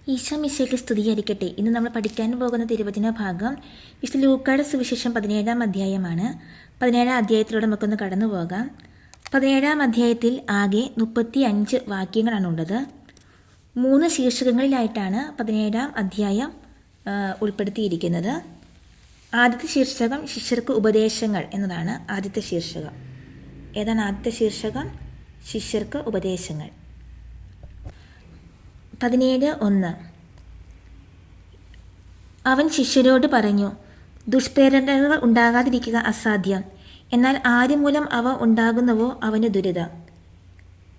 ഈശോ മിശിഹായ്ക്ക് സ്തുതിയായിരിക്കട്ടെ. ഇന്ന് നമ്മൾ പഠിക്കാൻ പോകുന്ന തിരുവചന ഭാഗം വിശുദ്ധ ലൂക്കായുടെ സുവിശേഷം 17-ാം അധ്യായമാണ്. 17-ാം അധ്യായത്തിലൂടെ നമുക്കൊന്ന് കടന്നു പോകാം. 17-ാം അധ്യായത്തിൽ ആകെ 35 വാക്യങ്ങളാണുള്ളത്. 3 ശീർഷകങ്ങളിലായിട്ടാണ് 17-ാം അധ്യായം ഉൾപ്പെടുത്തിയിരിക്കുന്നത്. ആദ്യത്തെ ശീർഷകം ശിഷ്യർക്ക് ഉപദേശങ്ങൾ എന്നതാണ്. ആദ്യത്തെ ശീർഷകം ഏതാണ്? ആദ്യത്തെ ശീർഷകം ശിഷ്യർക്ക് ഉപദേശങ്ങൾ. 17:1 അവൻ ശിഷ്യരോട് പറഞ്ഞു, ദുഷ്പ്രേരണകൾ ഉണ്ടാകാതിരിക്കുക അസാധ്യം, എന്നാൽ ആര് മൂലം അവ ഉണ്ടാകുന്നുവോ അവന് ദുരിതം.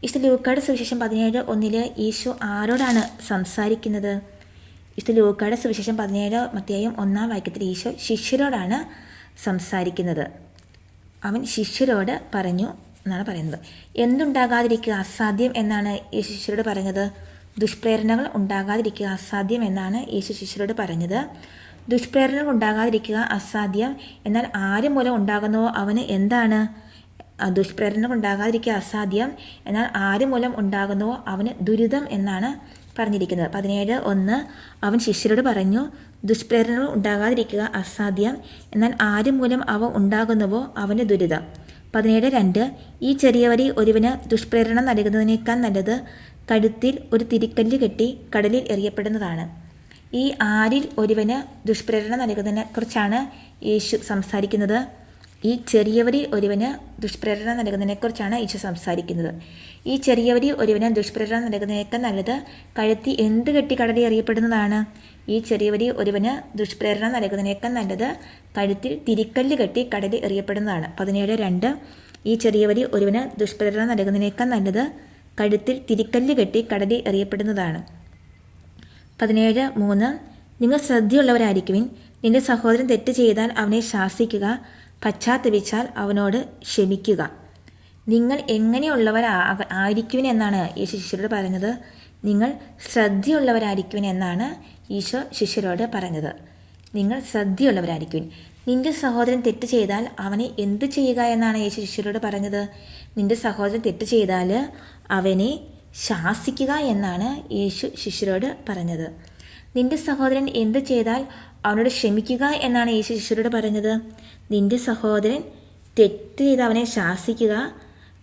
വിശുദ്ധ ലൂക്കായുടെ സുവിശേഷം 17:1 ഈശോ ആരോടാണ് സംസാരിക്കുന്നത്? വിശുദ്ധ ലൂക്കായുടെ സുവിശേഷം 17 അധ്യായം 1-ാം വാക്യത്തിൽ ഈശോ ശിഷ്യരോടാണ് സംസാരിക്കുന്നത്. അവൻ ശിഷ്യരോട് പറഞ്ഞു എന്നാണ് പറയുന്നത്. എന്തുണ്ടാകാതിരിക്കുക അസാധ്യം എന്നാണ് ഈ ശിഷ്യരോട് പറഞ്ഞത്? ദുഷ്പ്രേരണകൾ ഉണ്ടാകാതിരിക്കുക അസാധ്യം എന്നാണ് യേശു ശിഷ്യരോട് പറഞ്ഞത്. ദുഷ്പ്രേരണകൾ ഉണ്ടാകാതിരിക്കുക അസാധ്യം, എന്നാൽ ആര് മൂലം ഉണ്ടാകുന്നുവോ അവന് എന്താണ്? ദുഷ്പ്രേരണകൾ ഉണ്ടാകാതിരിക്കുക അസാധ്യം, എന്നാൽ ആര് മൂലം ഉണ്ടാകുന്നുവോ അവന് ദുരിതം എന്നാണ് പറഞ്ഞിരിക്കുന്നത്. 17:1 അവൻ ശിഷ്യരോട് പറഞ്ഞു, ദുഷ്പ്രേരണകൾ ഉണ്ടാകാതിരിക്കുക അസാധ്യം, എന്നാൽ ആര് മൂലം അവ ഉണ്ടാകുന്നുവോ അവന് ദുരിതം. 17:2 ഈ ചെറിയവരിൽ ഒരുവന് ദുഷ്പ്രേരണ നൽകുന്നതിനേക്കാൾ നല്ലത് കഴുത്തിൽ ഒരു തിരിക്കല്ല് കെട്ടി കടലിൽ എറിയപ്പെടുന്നതാണ്. ഈ ആരിൽ ഒരുവന് ദുഷ്പ്രേരണ നൽകുന്നതിനെ കുറിച്ചാണ് യേശു സംസാരിക്കുന്നത്. ഈ ചെറിയവരിൽ ഒരുവന് ദുഷ്പ്രേരണ നൽകുന്നതിനെക്കുറിച്ചാണ് യേശു സംസാരിക്കുന്നത്. ഈ ചെറിയവരിൽ ഒരുവന് ദുഷ്പ്രേരണ നൽകുന്നതിനേക്കാൾ നല്ലത് കഴുത്തിൽ എന്ത് കെട്ടി കടലിൽ എറിയപ്പെടുന്നതാണ്? ഈ ചെറിയവരിൽ ഒരുവന് ദുഷ്പ്രേരണ നൽകുന്നതിനേക്കാൾ നല്ലത് കഴുത്തിൽ തിരിക്കല്ല് കെട്ടി കടലിൽ എറിയപ്പെടുന്നതാണ്. 17:2 ഈ ചെറിയവരിൽ ഒരുവന് ദുഷ്പ്രേരണ നൽകുന്നതിനേക്കാൾ നല്ലത് കഴുത്തിൽ തിരിക്കല്ല് കെട്ടി കടലിൽ എറിയപ്പെടുന്നതാണ്. 17:3 നിങ്ങൾ ശ്രദ്ധയുള്ളവരായിരിക്കുവിൻ. നിന്റെ സഹോദരൻ തെറ്റ് ചെയ്താൽ അവനെ ശാസിക്കുക, പശ്ചാത്തപിച്ചാൽ അവനോട് ക്ഷമിക്കുക. നിങ്ങൾ എങ്ങനെയുള്ളവരായിരിക്കുവിൻ എന്നാണ് യേശു ശിഷ്യരോട് പറഞ്ഞത്? നിങ്ങൾ ശ്രദ്ധയുള്ളവരായിരിക്കുവിൻ എന്നാണ് ഈശോ ശിഷ്യരോട് പറഞ്ഞത്. നിങ്ങൾ ശ്രദ്ധയുള്ളവരായിരിക്കുവിൻ. നിന്റെ സഹോദരൻ തെറ്റ് ചെയ്താൽ അവനെ എന്ത് ചെയ്യുക എന്നാണ് യേശു ശിഷ്യരോട് പറഞ്ഞത്? നിന്റെ സഹോദരൻ തെറ്റ് ചെയ്താൽ അവനെ ശാസിക്കുക എന്നാണ് യേശു ശിഷ്യരോട് പറഞ്ഞത്. നിന്റെ സഹോദരൻ എന്ത് ചെയ്താൽ അവനോട് ക്ഷമിക്കുക എന്നാണ് യേശു ശിഷ്യരോട് പറഞ്ഞത്. നിന്റെ സഹോദരൻ തെറ്റ് ചെയ്ത് അവനെ ശാസിക്കുക,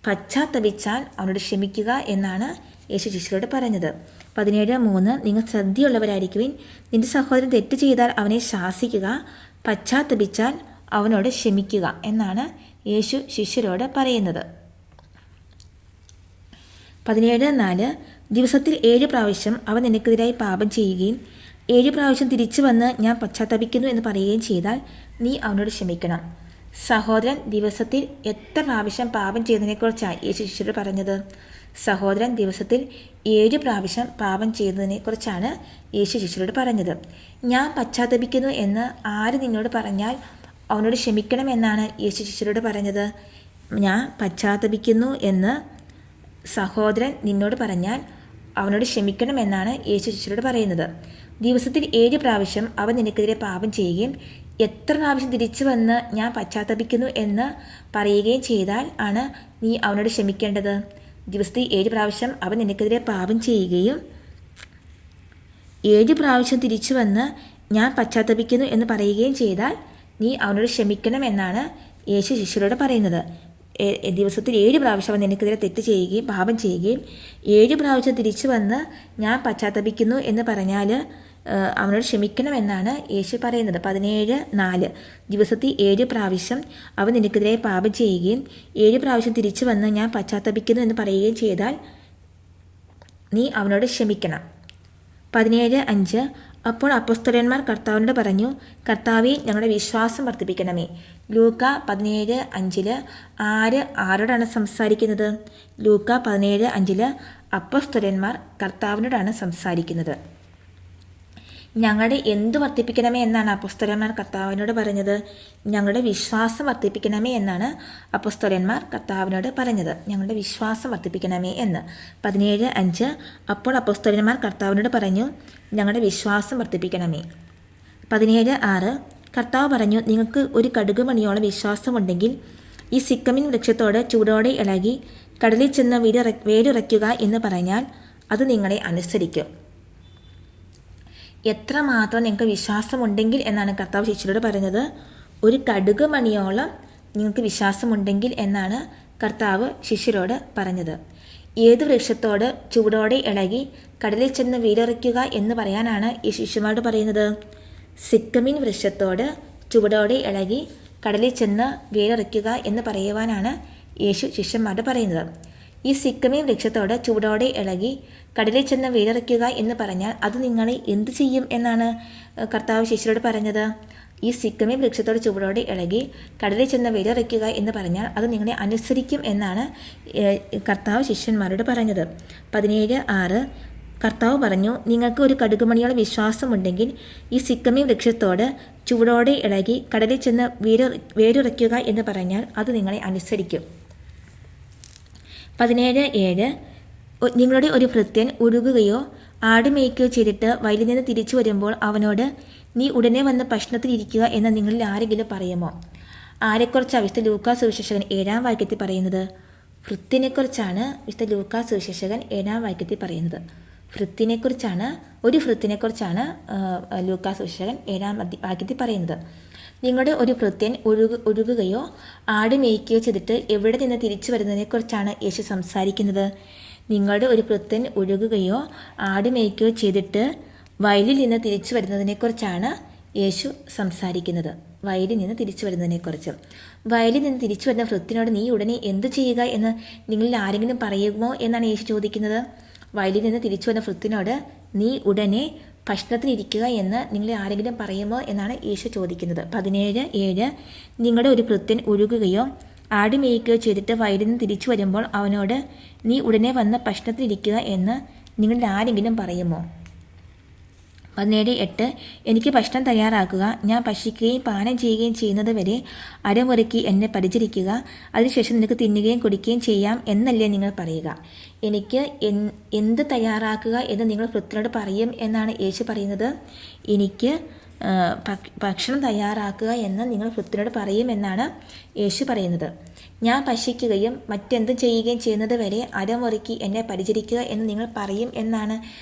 പശ്ചാത്തപിച്ചാൽ അവനോട് ക്ഷമിക്കുക എന്നാണ് യേശു ശിഷ്യരോട് പറഞ്ഞത്. 17:3 നിങ്ങൾ ശ്രദ്ധയുള്ളവരായിരിക്കുവിൻ. നിന്റെ സഹോദരൻ തെറ്റ് ചെയ്താൽ അവനെ ശാസിക്കുക, പശ്ചാത്തപിച്ചാൽ അവനോട് ക്ഷമിക്കുക എന്നാണ് യേശു ശിഷ്യരോട് പറയുന്നത്. 17:4 ദിവസത്തിൽ 7 പ്രാവശ്യം അവൻ നിനക്കെതിരായി പാപം ചെയ്യുകയും 7 പ്രാവശ്യം തിരിച്ചു വന്ന് ഞാൻ പശ്ചാത്തപിക്കുന്നു എന്ന് പറയുകയും ചെയ്താൽ നീ അവനോട് ക്ഷമിക്കണം. സഹോദരൻ ദിവസത്തിൽ എത്ര പ്രാവശ്യം പാപം ചെയ്യുന്നതിനെക്കുറിച്ചാണ് യേശു ശിഷ്യരോട് പറഞ്ഞത്? സഹോദരൻ ദിവസത്തിൽ 7 പ്രാവശ്യം പാപം ചെയ്യുന്നതിനെക്കുറിച്ചാണ് യേശു ശിഷ്യരോട് പറഞ്ഞത്. ഞാൻ പശ്ചാത്തപിക്കുന്നു എന്ന് ആര് നിന്നോട് പറഞ്ഞാൽ അവനോട് ക്ഷമിക്കണം എന്നാണ് യേശു ശിഷ്യരോട് പറഞ്ഞത്. ഞാൻ പശ്ചാത്തപിക്കുന്നു എന്ന് സഹോദരൻ നിന്നോട് പറഞ്ഞാൽ അവനോട് ക്ഷമിക്കണം എന്നാണ് യേശു ശിഷ്യരോട് പറയുന്നത്. ദിവസത്തിൽ 7 പ്രാവശ്യം അവൻ നിനക്കെതിരെ പാപം ചെയ്യുകയും എത്ര പ്രാവശ്യം തിരിച്ചു വന്ന് ഞാൻ പശ്ചാത്തപിക്കുന്നു എന്ന് പറയുകയും ചെയ്താൽ ആണ് നീ അവനോട് ക്ഷമിക്കേണ്ടത്. ദിവസത്തിൽ 7 പ്രാവശ്യം അവൻ നിനക്കെതിരെ പാപം ചെയ്യുകയും 7 പ്രാവശ്യം തിരിച്ചു വന്ന് ഞാൻ പശ്ചാത്തപിക്കുന്നു എന്ന് പറയുകയും ചെയ്താൽ നീ അവനോട് ക്ഷമിക്കണം എന്നാണ് യേശു ശിഷ്യരോട് പറയുന്നത്. ദിവസത്തിൽ 7 പ്രാവശ്യം അവൻ നിനക്കെതിരെ തെറ്റ് ചെയ്യുകയും പാപം ചെയ്യുകയും 7 പ്രാവശ്യം തിരിച്ചു വന്ന് ഞാൻ പശ്ചാത്തപിക്കുന്നു എന്ന് പറഞ്ഞാൽ അവനോട് ക്ഷമിക്കണം എന്നാണ് യേശു പറയുന്നത്. 17:4 ദിവസത്തിൽ 7 പ്രാവശ്യം അവൻ നിനക്കെതിരെ പാപം ചെയ്യുകയും 7 പ്രാവശ്യം തിരിച്ചു വന്ന് ഞാൻ പശ്ചാത്തപിക്കുന്നു എന്ന് പറയുകയും ചെയ്താൽ നീ അവനോട് ക്ഷമിക്കണം. 17:5 അപ്പോൾ അപ്പോസ്തലന്മാർ കർത്താവിനോട് പറഞ്ഞു, കർത്താവേ, ഞങ്ങളുടെ വിശ്വാസം വർദ്ധിപ്പിക്കണമേ. ലൂക്ക 17:5 ആരോടാണ് സംസാരിക്കുന്നത്? ലൂക്ക 17:5 അപ്പോസ്തലന്മാർ കർത്താവിനോടാണ് സംസാരിക്കുന്നത്. ഞങ്ങളുടെ എന്ത് വർദ്ധിപ്പിക്കണമേ എന്നാണ് അപ്പോസ്തലന്മാർ കർത്താവിനോട് പറഞ്ഞത്? ഞങ്ങളുടെ വിശ്വാസം വർദ്ധിപ്പിക്കണമേ എന്നാണ് അപ്പോസ്തലന്മാർ കർത്താവിനോട് പറഞ്ഞത്. ഞങ്ങളുടെ വിശ്വാസം വർദ്ധിപ്പിക്കണമേ എന്ന്. 17:5 അപ്പോൾ അപ്പോസ്തലന്മാർ കർത്താവിനോട് പറഞ്ഞു, ഞങ്ങളുടെ വിശ്വാസം വർദ്ധിപ്പിക്കണമേ. 17:6 കർത്താവ് പറഞ്ഞു, നിങ്ങൾക്ക് ഒരു കടുകുമണിയോളം വിശ്വാസമുണ്ടെങ്കിൽ ഈ സിക്കമിൻ വൃക്ഷത്തോട് ചൂടോടെ ഇളകി കടലിൽ ചെന്ന് വേരുറയ്ക്കുക എന്ന് പറഞ്ഞാൽ അത് നിങ്ങളെ അനുസരിക്കും. എത്രമാത്രം നിങ്ങൾക്ക് വിശ്വാസമുണ്ടെങ്കിൽ എന്നാണ് കർത്താവ് ശിഷ്യരോട് പറഞ്ഞത്. ഒരു കടുക് മണിയോളം നിങ്ങൾക്ക് വിശ്വാസമുണ്ടെങ്കിൽ എന്നാണ് കർത്താവ് ശിഷ്യരോട് പറഞ്ഞത്. ഏത് വൃക്ഷത്തോട് ചുവടോടെ ഇളകി കടലിൽ ചെന്ന് വീടിറക്കുക എന്ന് പറയാനാണ് ഈ ശിഷ്യന്മാരോട് പറയുന്നത്? സിക്കമീൻ വൃക്ഷത്തോട് ചുവടോടെ ഇളകി കടലിൽ ചെന്ന് വീടിറക്കുക എന്ന് പറയുവാനാണ് യേശു ശിഷ്യന്മാരോട് പറയുന്നത്. ഈ സിക്കമീൻ വൃക്ഷത്തോട് ചുവടോടെ ഇളകി കടലിൽ ചെന്ന് വീടിറക്കുക എന്ന് പറഞ്ഞാൽ അത് നിങ്ങൾ എന്ത് ചെയ്യും എന്നാണ് കർത്താവ് ശിഷ്യരോട് പറഞ്ഞത്? ഈ സിക്കമീൻ വൃക്ഷത്തോട് ചുവടോടെ ഇളകി കടലിൽ ചെന്ന് വീടിറക്കുക എന്ന് പറഞ്ഞാൽ അത് നിങ്ങളെ അനുസരിക്കും എന്നാണ് കർത്താവ് ശിഷ്യന്മാരോട് പറഞ്ഞത്. 17:6 കർത്താവ് പറഞ്ഞു, നിങ്ങൾക്ക് ഒരു കടുകുമണിയോളം വിശ്വാസമുണ്ടെങ്കിൽ ഈ സിക്കമീൻ വൃക്ഷത്തോട് ചുവടോടെ ഇളകി കടലിൽ ചെന്ന് വേരുറയ്ക്കുക എന്ന് പറഞ്ഞാൽ അത് നിങ്ങളെ അനുസരിക്കും. 17:7 നിങ്ങളുടെ ഒരു ഭൃത്യൻ ഉരുകുകയോ ആട് മേയ്ക്കുകയോ ചെയ്തിട്ട് വയലിൽ നിന്ന് തിരിച്ചു വരുമ്പോൾ അവനോട് നീ ഉടനെ വന്ന് ഭക്ഷണത്തിലിരിക്കുക എന്ന് നിങ്ങളിൽ ആരെങ്കിലും പറയുമോ? ആരെക്കുറിച്ചാണ് വിശുദ്ധ ലൂക്കാ സുവിശേഷകൻ 7-ാം വാക്യത്തിൽ പറയുന്നത്? ഭൃത്യനെക്കുറിച്ചാണ് വിശുദ്ധ ലൂക്കാ സുവിശേഷകൻ 7-ാം വാക്യത്തിൽ പറയുന്നത്. ഒരു ഭൃത്യനെക്കുറിച്ചാണ് ലൂക്കാ സുവിശേഷകൻ 7-ാം വാക്യത്തിൽ പറയുന്നത്. നിങ്ങളുടെ ഒരു ഭൃത്യൻ ഉരുകുകയോ ആട് മേയ്ക്കുകയോ ചെയ്തിട്ട് എവിടെ നിന്ന് തിരിച്ചു വരുന്നതിനെക്കുറിച്ചാണ് യേശു സംസാരിക്കുന്നത്. നിങ്ങളുടെ ഒരു ഭൃത്യൻ ഉരുകുകയോ ആട് മേയ്ക്കുകയോ ചെയ്തിട്ട് വയലിൽ നിന്ന് തിരിച്ചു വരുന്നതിനെക്കുറിച്ചാണ് യേശു സംസാരിക്കുന്നത്. വയലിൽ നിന്ന് തിരിച്ചു വരുന്നതിനെക്കുറിച്ച്. വയലിൽ നിന്ന് തിരിച്ചു വരുന്ന ഭൃത്യനോട് നീ ഉടനെ എന്തു ചെയ്യുക എന്ന് നിങ്ങളിൽ ആരെങ്കിലും പറയുമോ എന്നാണ് യേശു ചോദിക്കുന്നത്. വയലിൽ നിന്ന് തിരിച്ചു വന്ന ഭൃത്യനോട് നീ ഉടനെ ഭക്ഷണത്തിനിരിക്കുക എന്ന് നിങ്ങൾ ആരെങ്കിലും പറയുമോ എന്നാണ് യേശു ചോദിക്കുന്നത്. 17:7 നിങ്ങളുടെ ഒരു ഭൃത്യൻ ഉരുകുകയോ ആട് മേയ്ക്കുകയോ ചെയ്തിട്ട് വയലിൽ നിന്ന് തിരിച്ചു വരുമ്പോൾ അവനോട് നീ ഉടനെ വന്ന് ഭക്ഷണത്തിനിരിക്കുക എന്ന് നിങ്ങളിൽ ആരെങ്കിലും പറയുമോ? 17:8 എനിക്ക് ഭക്ഷണം തയ്യാറാക്കുക, ഞാൻ ഭക്ഷിക്കുകയും പാനം ചെയ്യുകയും ചെയ്യുന്നത് വരെ അരമുറുക്കി എന്നെ പരിചരിക്കുക, അതിനുശേഷം നിനക്ക് തിന്നുകയും കുടിക്കുകയും ചെയ്യാം എന്നല്ലേ നിങ്ങൾ പറയുക. എനിക്ക് എന്ത് തയ്യാറാക്കുക എന്ന് നിങ്ങൾ ഭൃത്യനോട് പറയും എന്നാണ് യേശു പറയുന്നത്. എനിക്ക് ഭക്ഷണം തയ്യാറാക്കുക എന്ന് നിങ്ങൾ ഭൃത്യനോട് പറയും എന്നാണ് യേശു പറയുന്നത്. ഞാൻ ഭക്ഷിക്കുകയും മറ്റെന്തും ചെയ്യുകയും ചെയ്യുന്നത് വരെ അരമുറുക്കി എന്നെ പരിചരിക്കുക എന്ന് നിങ്ങൾ പറയും എന്നാണ്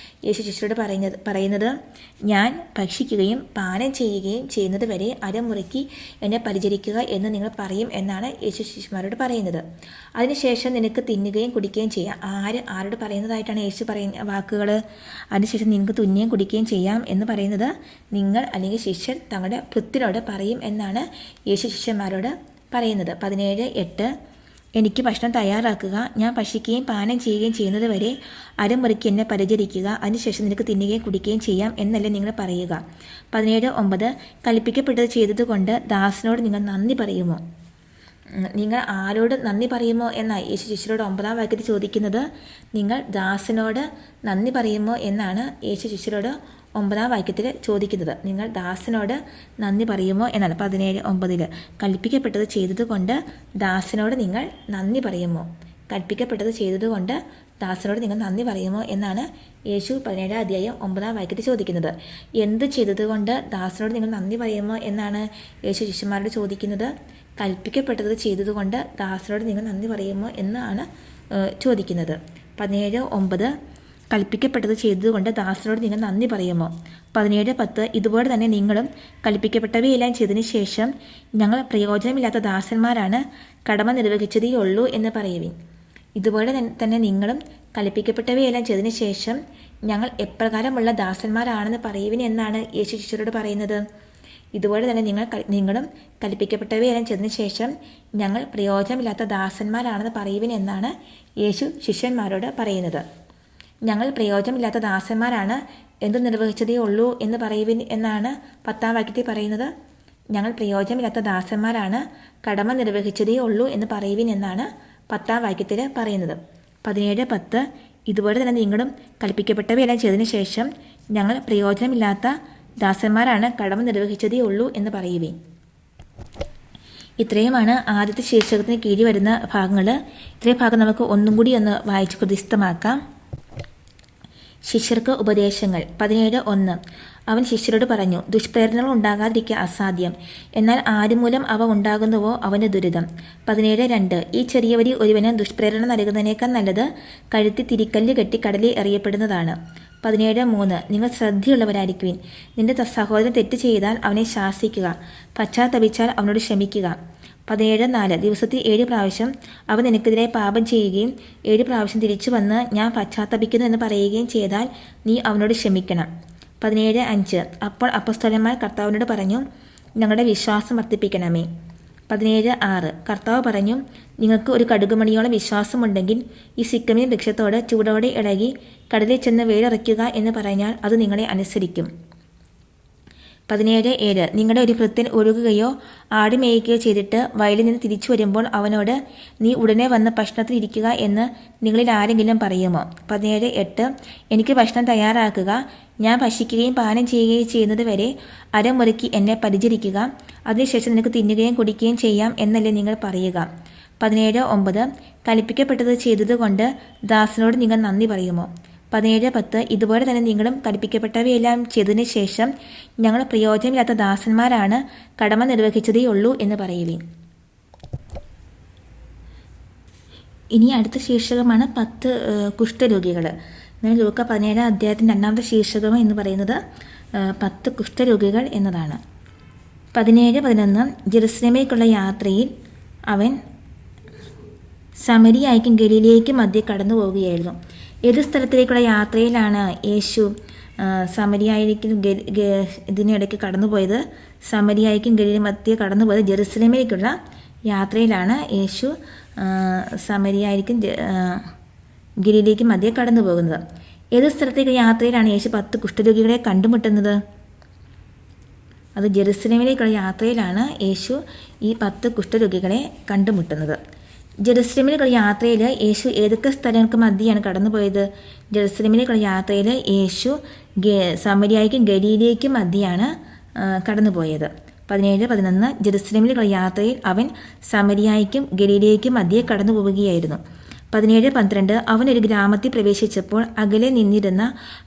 യേശു ശിഷ്യരോട് പറയുന്നത്. ഞാൻ ഭക്ഷിക്കുകയും പാനം ചെയ്യുകയും ചെയ്യുന്നത് വരെ അരമുറുക്കി എന്നെ പരിചരിക്കുക എന്ന് നിങ്ങൾ പറയും എന്നാണ് യേശു ശിഷ്യന്മാരോട് പറയുന്നത്. അതിനുശേഷം നിനക്ക് തിന്നുകയും കുടിക്കുകയും ചെയ്യാം. ആരോട് പറയുന്നതായിട്ടാണ് യേശു പറയുന്ന വാക്കുകൾ? അതിനുശേഷം നിനക്ക് തിന്നുകയും കുടിക്കുകയും ചെയ്യാം എന്ന് പറയുന്നത് നിങ്ങൾ അല്ലെങ്കിൽ ശിഷ്യർ തങ്ങളുടെ ഭൃത്യനോട് പറയും എന്നാണ് യേശു ശിഷ്യന്മാരോട് പറയുന്നത്. 17:8 എനിക്ക് ഭക്ഷണം തയ്യാറാക്കുക, ഞാൻ ഭക്ഷിക്കുകയും പാനം ചെയ്യുകയും ചെയ്യുന്നത് വരെ അരമുറുക്കി എന്നെ പരിചരിക്കുക, അതിനുശേഷം നിനക്ക് തിന്നുകയും കുടിക്കുകയും ചെയ്യാം എന്നല്ലേ നിങ്ങൾ പറയുക. 17:9 കൽപ്പിക്കപ്പെട്ടത് ചെയ്തതുകൊണ്ട് ദാസനോട് നിങ്ങൾ നന്ദി പറയുമോ? നിങ്ങൾ ആരോട് നന്ദി പറയുമോ എന്നാണ് യേശു ശിഷ്യരോട് 9-ാം വാക്യത്തിൽ ചോദിക്കുന്നത്. നിങ്ങൾ ദാസനോട് നന്ദി പറയുമോ എന്നാണ് യേശു ശിഷ്യരോട് 9-ാം വാക്യത്തിൽ ചോദിക്കുന്നത്. നിങ്ങൾ ദാസനോട് നന്ദി പറയുമോ എന്നാണ്. 17:9 കൽപ്പിക്കപ്പെട്ടത് ചെയ്തതുകൊണ്ട് ദാസനോട് നിങ്ങൾ നന്ദി പറയുമോ? കൽപ്പിക്കപ്പെട്ടത് ചെയ്തതുകൊണ്ട് ദാസനോട് നിങ്ങൾ നന്ദി പറയുമോ എന്നാണ് യേശു 17-ാം അധ്യായം 9-ാം വാക്യത്തിൽ ചോദിക്കുന്നത്. എന്ത് ചെയ്തതുകൊണ്ട് ദാസനോട് നിങ്ങൾ നന്ദി പറയുമോ എന്നാണ് യേശു ശിഷ്യന്മാരോട് ചോദിക്കുന്നത്. കൽപ്പിക്കപ്പെട്ടത് ചെയ്തതുകൊണ്ട് ദാസനോട് നിങ്ങൾ നന്ദി പറയുമോ എന്നാണ് ചോദിക്കുന്നത്. 17:9 കൽപ്പിക്കപ്പെട്ടത് ചെയ്തതുകൊണ്ട് ദാസനോട് നിങ്ങൾ നന്ദി പറയുമോ? 17:10 ഇതുപോലെ തന്നെ നിങ്ങളും കൽപ്പിക്കപ്പെട്ടവയെല്ലാം ചെയ്തതിന് ശേഷം ഞങ്ങൾ പ്രയോജനമില്ലാത്ത ദാസന്മാരാണ്, കടമ നിർവഹിച്ചതേ ഉള്ളൂ എന്ന് പറയുവിൻ. ഇതുപോലെ തന്നെ നിങ്ങളും കൽപ്പിക്കപ്പെട്ടവയെല്ലാം ചെയ്തതിന് ശേഷം ഞങ്ങൾ എപ്രകാരമുള്ള ദാസന്മാരാണെന്ന് പറയുവിൻ എന്നാണ് യേശു ശിഷ്യരോട് പറയുന്നത്. ഇതുപോലെ തന്നെ നിങ്ങളും കൽപ്പിക്കപ്പെട്ടവയെല്ലാം ചെയ്തതിന് ശേഷം ഞങ്ങൾ പ്രയോജനമില്ലാത്ത ദാസന്മാരാണെന്ന് പറയുവിൻ എന്നാണ് യേശു ശിഷ്യന്മാരോട് പറയുന്നത്. ഞങ്ങൾ പ്രയോജനമില്ലാത്ത ദാസന്മാരാണ്, എന്തു നിർവഹിച്ചതേ ഉള്ളൂ എന്ന് പറയുവിൻ എന്നാണ് 10-ാം വാക്യത്തിൽ പറയുന്നത്. ഞങ്ങൾ പ്രയോജനമില്ലാത്ത ദാസന്മാരാണ്, കടമ നിർവഹിച്ചതേ ഉള്ളൂ എന്ന് പറയുവിൻ എന്നാണ് 10-ാം വാക്യത്തിൽ പറയുന്നത്. 17:10 ഇതുപോലെ തന്നെ നിങ്ങളും കൽപ്പിക്കപ്പെട്ടവയെല്ലാം ചെയ്തതിന് ശേഷം ഞങ്ങൾ പ്രയോജനമില്ലാത്ത ദാസന്മാരാണ്, കടമ നിർവഹിച്ചതേ ഉള്ളൂ എന്ന് പറയുവിൻ. ഇത്രയുമാണ് ആദ്യത്തെ ശീർഷകത്തിന് കീഴിൽ വരുന്ന ഭാഗങ്ങൾ. ഇത്രയും ഭാഗം നമുക്ക് ഒന്നും കൂടി ഒന്ന് വായിച്ച് ഹൃദിസ്ഥമാക്കാം. ശിഷ്യർക്ക് ഉപദേശങ്ങൾ. 17:1 അവൻ ശിഷ്യരോട് പറഞ്ഞു, ദുഷ്പ്രേരണകൾ ഉണ്ടാകാതിരിക്കുക അസാധ്യം, എന്നാൽ ആരുമൂലം അവ ഉണ്ടാകുന്നുവോ അവന് ദുരിതം. 17:2 ഈ ചെറിയവരി ഒരുവന് ദുഷ്പ്രേരണ നൽകുന്നതിനേക്കാൾ നല്ലത് കഴുത്തി തിരിക്കല്ല് കെട്ടി കടലിൽ എറിയപ്പെടുന്നതാണ്. 17:3 നിങ്ങൾ ശ്രദ്ധയുള്ളവരായിരിക്കുവിൻ. നിന്റെ സഹോദരൻ തെറ്റ് ചെയ്താൽ അവനെ ശാസിക്കുക, പശ്ചാത്തപിച്ചാൽ അവനോട് ക്ഷമിക്കുക. 17:4 ദിവസത്തിൽ 7 പ്രാവശ്യം അവൻ നിനക്കെതിരെ പാപം ചെയ്യുകയും 7 പ്രാവശ്യം തിരിച്ചു വന്ന് ഞാൻ പശ്ചാത്തപിക്കുന്നു എന്ന് പറയുകയും ചെയ്താൽ നീ അവനോട് ക്ഷമിക്കണം. 17:5 അപ്പോൾ അപ്പോസ്തലന്മാർ കർത്താവിനോട് പറഞ്ഞു, ഞങ്ങളുടെ വിശ്വാസം വർദ്ധിപ്പിക്കണമേ. 17:6 കർത്താവ് പറഞ്ഞു, നിങ്ങൾക്ക് ഒരു കടുകുമണിയോളം വിശ്വാസമുണ്ടെങ്കിൽ ഈ സിക്കമീൻ വൃക്ഷത്തോട് ചൂടോടെ ഇളകി കടലിൽ ചെന്ന് വേലിറക്കുക എന്ന് പറഞ്ഞാൽ അത് നിങ്ങളെ അനുസരിക്കും. 17:7 നിങ്ങളുടെ ഒരു ഭൃത്യൻ ഒഴുകുകയോ ആട് മേയ്ക്കുകയോ ചെയ്തിട്ട് വയലിൽ നിന്ന് തിരിച്ചു വരുമ്പോൾ അവനോട് നീ ഉടനെ വന്ന് ഭക്ഷണത്തിൽ ഇരിക്കുക എന്ന് നിങ്ങളിൽ ആരെങ്കിലും പറയുമോ? 17:8 എനിക്ക് ഭക്ഷണം തയ്യാറാക്കുക, ഞാൻ ഭക്ഷിക്കുകയും പാനം ചെയ്യുകയും ചെയ്യുന്നത് വരെ അരമുറുക്കി എന്നെ പരിചരിക്കുക, അതിനുശേഷം നിനക്ക് തിന്നുകയും കുടിക്കുകയും ചെയ്യാം എന്നല്ലേ നിങ്ങൾ പറയുക. 17:9 കൽപ്പിക്കപ്പെട്ടത് ചെയ്തതുകൊണ്ട് ദാസനോട് നിങ്ങൾ നന്ദി പറയുമോ? 17:10 ഇതുപോലെ തന്നെ നിങ്ങളും കൽപ്പിക്കപ്പെട്ടവയെല്ലാം ചെയ്തതിനു ശേഷം ഞങ്ങൾ പ്രയോജനമില്ലാത്ത ദാസന്മാരാണ്, കടമ നിർവഹിച്ചതേ ഉള്ളൂ എന്ന് പറയുവിൻ. ഇനി അടുത്ത ശീർഷകമാണ് 10 കുഷ്ഠരോഗികൾ. ലൂക്ക 17 അധ്യായത്തിൻ്റെ 2ാമത്തെ ശീർഷകം എന്ന് പറയുന്നത് 10 കുഷ്ഠരോഗികൾ എന്നതാണ്. 17:11 ജെറുസലേമിലേക്കുള്ള യാത്രയിൽ അവൻ സമരിയായിരിക്കും ഗലീലയ്ക്കും മധ്യേ കടന്നു പോവുകയായിരുന്നു. ഏത് സ്ഥലത്തിലേക്കുള്ള യാത്രയിലാണ് യേശു സമരിയായിരിക്കും ഇതിനിടയ്ക്ക് കടന്നുപോയത്? സമരിയായിരിക്കും ഗലീല മധ്യേ കടന്നുപോയത് ജെറുസലേമിലേക്കുള്ള യാത്രയിലാണ് യേശു സമരിയായിരിക്കും ഗലീലയ്ക്ക് മധ്യേ കടന്നു പോകുന്നത്. ഏത് സ്ഥലത്തേക്ക് യാത്രയിലാണ് യേശു 10 കുഷ്ഠരോഗികളെ കണ്ടുമുട്ടുന്നത്? അത് ജെറുസലേമിലേക്കുള്ള യാത്രയിലാണ് യേശു ഈ 10 കുഷ്ഠരോഗികളെ കണ്ടുമുട്ടുന്നത്. ജെറുസലേമിലേക്കുള്ള യാത്രയിൽ യേശു ഏതൊക്കെ സ്ഥലങ്ങൾക്ക് മധ്യയാണ് കടന്നുപോയത്? ജെറുസലേമിലേക്കുള്ള യാത്രയിൽ യേശു സമരിയായിരിക്കും ഗലീലയ്ക്കും മധ്യയാണ് കടന്നുപോയത്. 17:11 ജെറുസലേമിലേക്കുള്ള യാത്രയിൽ അവൻ സമരിയായിരിക്കും ഗലീലയ്ക്കും മധ്യേ കടന്നു പോവുകയായിരുന്നു. 17:12 അവൻ ഒരു ഗ്രാമത്തിൽ പ്രവേശിച്ചപ്പോൾ അകലെ നിന്നിരുന്ന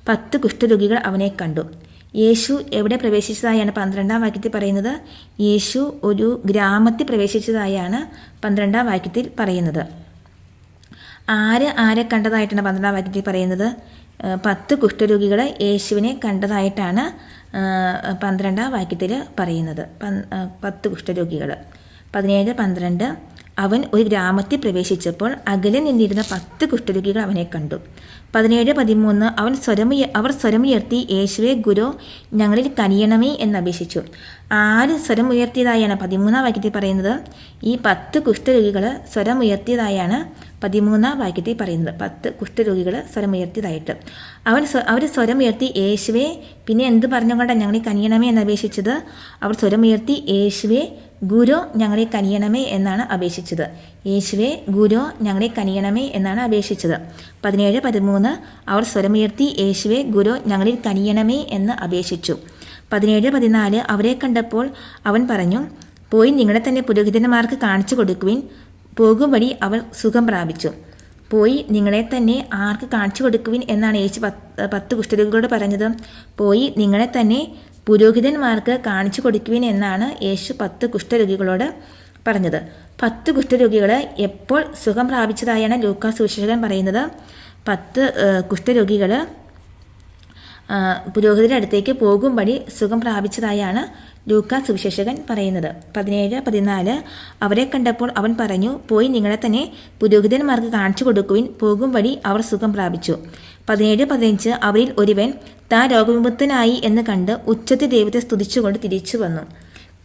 10 കുഷ്ഠരോഗികൾ അവനെ കണ്ടു. യേശു എവിടെ പ്രവേശിച്ചതായാണ് 12ാം വാക്യത്തിൽ പറയുന്നത്? യേശു ഒരു ഗ്രാമത്തിൽ പ്രവേശിച്ചതായാണ് 12ാം വാക്യത്തിൽ പറയുന്നത്. ആരെ കണ്ടതായിട്ടാണ് 12ാം വാക്യത്തിൽ പറയുന്നത്? 10 കുഷ്ഠരോഗികൾ യേശുവിനെ കണ്ടതായിട്ടാണ് 12ാം വാക്യത്തിൽ പറയുന്നത്. 10 കുഷ്ഠരോഗികൾ. 17:12 അവൻ ഒരു ഗ്രാമത്തിൽ പ്രവേശിച്ചപ്പോൾ അകലെ നിന്നിരുന്ന 10 കുഷ്ഠരോഗികൾ അവനെ കണ്ടു. 17:13 അവർ സ്വരമുയർത്തി യേശുവേ ഗുരു, ഞങ്ങളിൽ കനിയണമേ എന്നപേക്ഷിച്ചു. ആര് സ്വരമുയർത്തിയതായാണ് 13ാം വാക്യത്തിൽ പറയുന്നത്? ഈ 10 കുഷ്ഠരോഗികൾ സ്വരമുയർത്തിയതായാണ് 13ാം വാക്യത്തിൽ പറയുന്നത്. 10 കുഷ്ഠരോഗികൾ സ്വരമുയർത്തിയതായിട്ട് അവർ സ്വരമുയർത്തി യേശുവേ, പിന്നെ എന്ത് പറഞ്ഞുകൊണ്ടാണ് ഞങ്ങളിൽ കനിയണമേ എന്നപേക്ഷിച്ചത്? അവർ സ്വരമുയർത്തി യേശുവേ ഗുരു, ഞങ്ങളെ കനിയണമേ എന്നാണ് അപേക്ഷിച്ചത്. യേശുവേ ഗുരു, ഞങ്ങളെ കനിയണമേ എന്നാണ് അപേക്ഷിച്ചത്. 17:13 അവർ സ്വരമുയർത്തി യേശുവേ ഗുരു, ഞങ്ങളിൽ കനിയണമേ എന്ന് അപേക്ഷിച്ചു. 17:14 അവരെ കണ്ടപ്പോൾ അവൻ പറഞ്ഞു, പോയി നിങ്ങളെ തന്നെ പുരോഹിതന്മാർക്ക് കാണിച്ചു കൊടുക്കുവിൻ. പോകും വഴി അവർ സുഖം പ്രാപിച്ചു. പോയി നിങ്ങളെ തന്നെ ആർക്ക് കാണിച്ചു കൊടുക്കുവിൻ എന്നാണ് യേശു 10 കുഷ്ഠരോഗികളോട് പറഞ്ഞത്. പോയി നിങ്ങളെ തന്നെ പുരോഹിതന്മാർക്ക് കാണിച്ചു കൊടുക്കുവിൻ എന്നാണ് യേശു 10 കുഷ്ഠരോഗികളോട് പറഞ്ഞത്. 10 കുഷ്ഠരോഗികൾ എപ്പോൾ സുഖം പ്രാപിച്ചതായാണ് ലൂക്കാ സുവിശേഷകൻ പറയുന്നത്? 10 കുഷ്ഠരോഗികൾ പുരോഹിതരുടെ അടുത്തേക്ക് പോകും വഴി സുഖം പ്രാപിച്ചതായാണ് ലൂക്കാ സുവിശേഷകൻ പറയുന്നത്. 17:14 അവരെ കണ്ടപ്പോൾ അവൻ പറഞ്ഞു, പോയി നിങ്ങളെ തന്നെ പുരോഹിതന്മാർക്ക് കാണിച്ചു കൊടുക്കുവിൻ. പോകും വഴി അവർ സുഖം പ്രാപിച്ചു. 17:15 അവരിൽ ഒരുവൻ താൻ രോഗവിമുക്തനായി എന്ന് കണ്ട് ഉച്ചത്തിൽ ദൈവത്തെ സ്തുതിച്ചുകൊണ്ട് തിരിച്ചു വന്നു.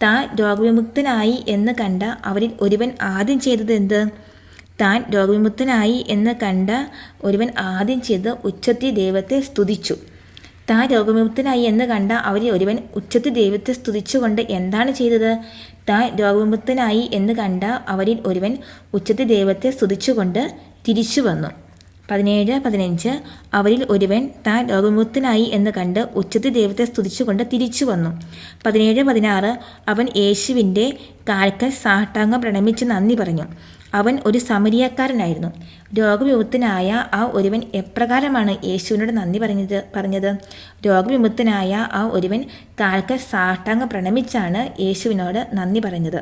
താൻ രോഗവിമുക്തനായി എന്ന് കണ്ട അവരിൽ ഒരുവൻ ആദ്യം ചെയ്തത് എന്ത്? താൻ രോഗവിമുക്തനായി എന്ന് കണ്ട ഒരുവൻ ആദ്യം ചെയ്ത് ഉച്ചത്തിൽ ദൈവത്തെ സ്തുതിച്ചു. താൻ രോഗവിമുക്തനായി എന്ന് കണ്ട അവരിൽ ഒരുവൻ ഉച്ചത്തിൽ ദൈവത്തെ സ്തുതിച്ചുകൊണ്ട് എന്താണ് ചെയ്തത്? താൻ രോഗവിമുക്തനായി എന്ന് കണ്ട അവരിൽ ഒരുവൻ ഉച്ചത്തിൽ ദൈവത്തെ സ്തുതിച്ചുകൊണ്ട് തിരിച്ചു വന്നു. 17:15 അവരിൽ ഒരുവൻ താൻ രോഗവിമുക്തനായി എന്ന് കണ്ട് ഉച്ചത്തിൽ ദൈവത്തെ സ്തുതിച്ചുകൊണ്ട് തിരിച്ചു വന്നു. 17:16 അവൻ യേശുവിൻ്റെ കാൽക്കൽ സാഷ്ടാംഗം പ്രണമിച്ച് നന്ദി പറഞ്ഞു. അവൻ ഒരു സമരിയക്കാരനായിരുന്നു. രോഗവിമുക്തനായ ആ ഒരുവൻ എപ്രകാരമാണ് യേശുവിനോട് നന്ദി പറഞ്ഞത്? രോഗവിമുക്തനായ ആ ഒരുവൻ കാൽക്കൽ സാഷ്ടാംഗം പ്രണമിച്ചാണ് യേശുവിനോട് നന്ദി പറഞ്ഞത്.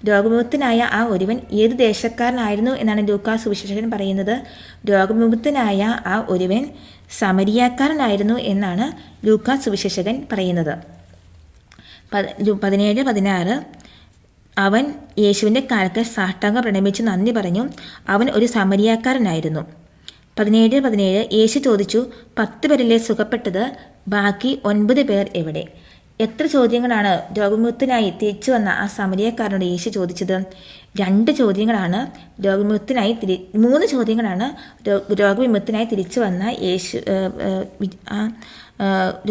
രോഗവിമുക്തനായ ആ ഒരുവൻ ഏത് ദേശക്കാരനായിരുന്നു എന്നാണ് ലൂക്കാ സുവിശേഷകൻ പറയുന്നത്? രോഗവിമുക്തനായ ആ ഒരുവൻ സമരിയാക്കാരനായിരുന്നു എന്നാണ് ലൂക്കാ സുവിശേഷകൻ പറയുന്നത്. 17:16 അവൻ യേശുവിൻ്റെ കാൽക്കൽ സാഷ്ടാംഗം പ്രണമിച്ച് നന്ദി പറഞ്ഞു. അവൻ ഒരു സമരിയാക്കാരനായിരുന്നു. 17:17 യേശു ചോദിച്ചു, 10 പേരല്ലേ സുഖപ്പെട്ടത്, ബാക്കി 9 പേർ എവിടെ? എത്ര ചോദ്യങ്ങളാണ് രോഗമുക്തനായി തിരിച്ചു വന്ന ആ സമരിയക്കാരനോട് യേശു ചോദിച്ചത്? 2 ചോദ്യങ്ങളാണ് രോഗമുക്തനായി 3 ചോദ്യങ്ങളാണ് രോഗവിമുക്തനായി തിരിച്ചു വന്ന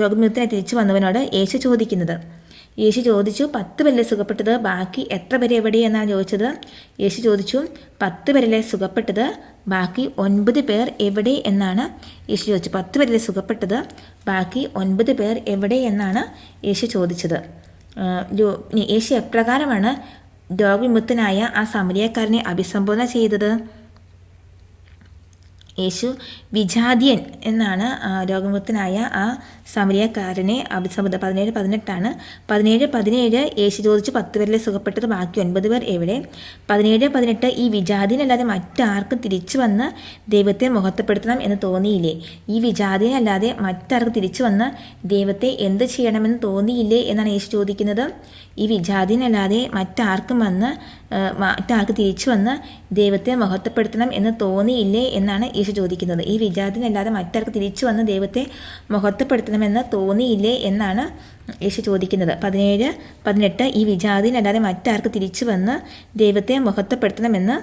രോഗവിമുക്തനായി തിരിച്ചു വന്നവനോട് യേശു ചോദിക്കുന്നത്. യേശു ചോദിച്ചു, 10 പേരല്ലേ സുഖപ്പെട്ടത്, ബാക്കി എത്ര പേര് എവിടെ എന്നാണ് ചോദിച്ചത്. യേശു ചോദിച്ചു, 10 പേരല്ലേ സുഖപ്പെട്ടത്, ബാക്കി 9 പേർ എവിടെ എന്നാണ് യേശു ചോദിച്ചത്. 10 പേരല്ലേ സുഖപ്പെട്ടത്, ബാക്കി 9 പേർ എവിടെ എന്നാണ് യേശു ചോദിച്ചത്. യേശു എപ്രകാരമാണ് രോഗവിമുക്തനായ ആ സമരിയക്കാരനെ അഭിസംബോധന ചെയ്തത്? യേശു വിജാതിയൻ എന്നാണ് രോഗമുക്തനായ ആ സമരിയക്കാരനെ അഭിസംബോധന. 17:18 17:17 യേശു ചോദിച്ചു, 10 പേരിലെ സുഖപ്പെട്ടത്, ബാക്കി 9 പേർ എവിടെ? 17:18 ഈ വിജാതിയനല്ലാതെ മറ്റാർക്കും തിരിച്ചു വന്ന് ദൈവത്തെ മഹത്വപ്പെടുത്തണം എന്ന് തോന്നിയില്ലേ? ഈ വിജാതിയനല്ലാതെ മറ്റാർക്കും തിരിച്ചു വന്ന് ദൈവത്തെ എന്ത് ചെയ്യണമെന്ന് തോന്നിയില്ലേ എന്നാണ് യേശു ചോദിക്കുന്നത്. ഈ വിജാതിയനല്ലാതെ മറ്റാർക്ക് തിരിച്ചു വന്ന് ദൈവത്തെ മഹത്വപ്പെടുത്തണം എന്ന് തോന്നിയില്ലേ എന്നാണ് യേശു ചോദിക്കുന്നത്. ഈ വിജാതിയനല്ലാതെ മറ്റാർക്ക് തിരിച്ചു വന്ന് ദൈവത്തെ മഹത്വപ്പെടുത്തണമെന്ന് തോന്നിയില്ലേ എന്നാണ് യേശു ചോദിക്കുന്നത്. 17:18 ഈ വിജാതിയനല്ലാതെ മറ്റാർക്ക് തിരിച്ചു വന്ന് ദൈവത്തെ മഹത്വപ്പെടുത്തണമെന്ന്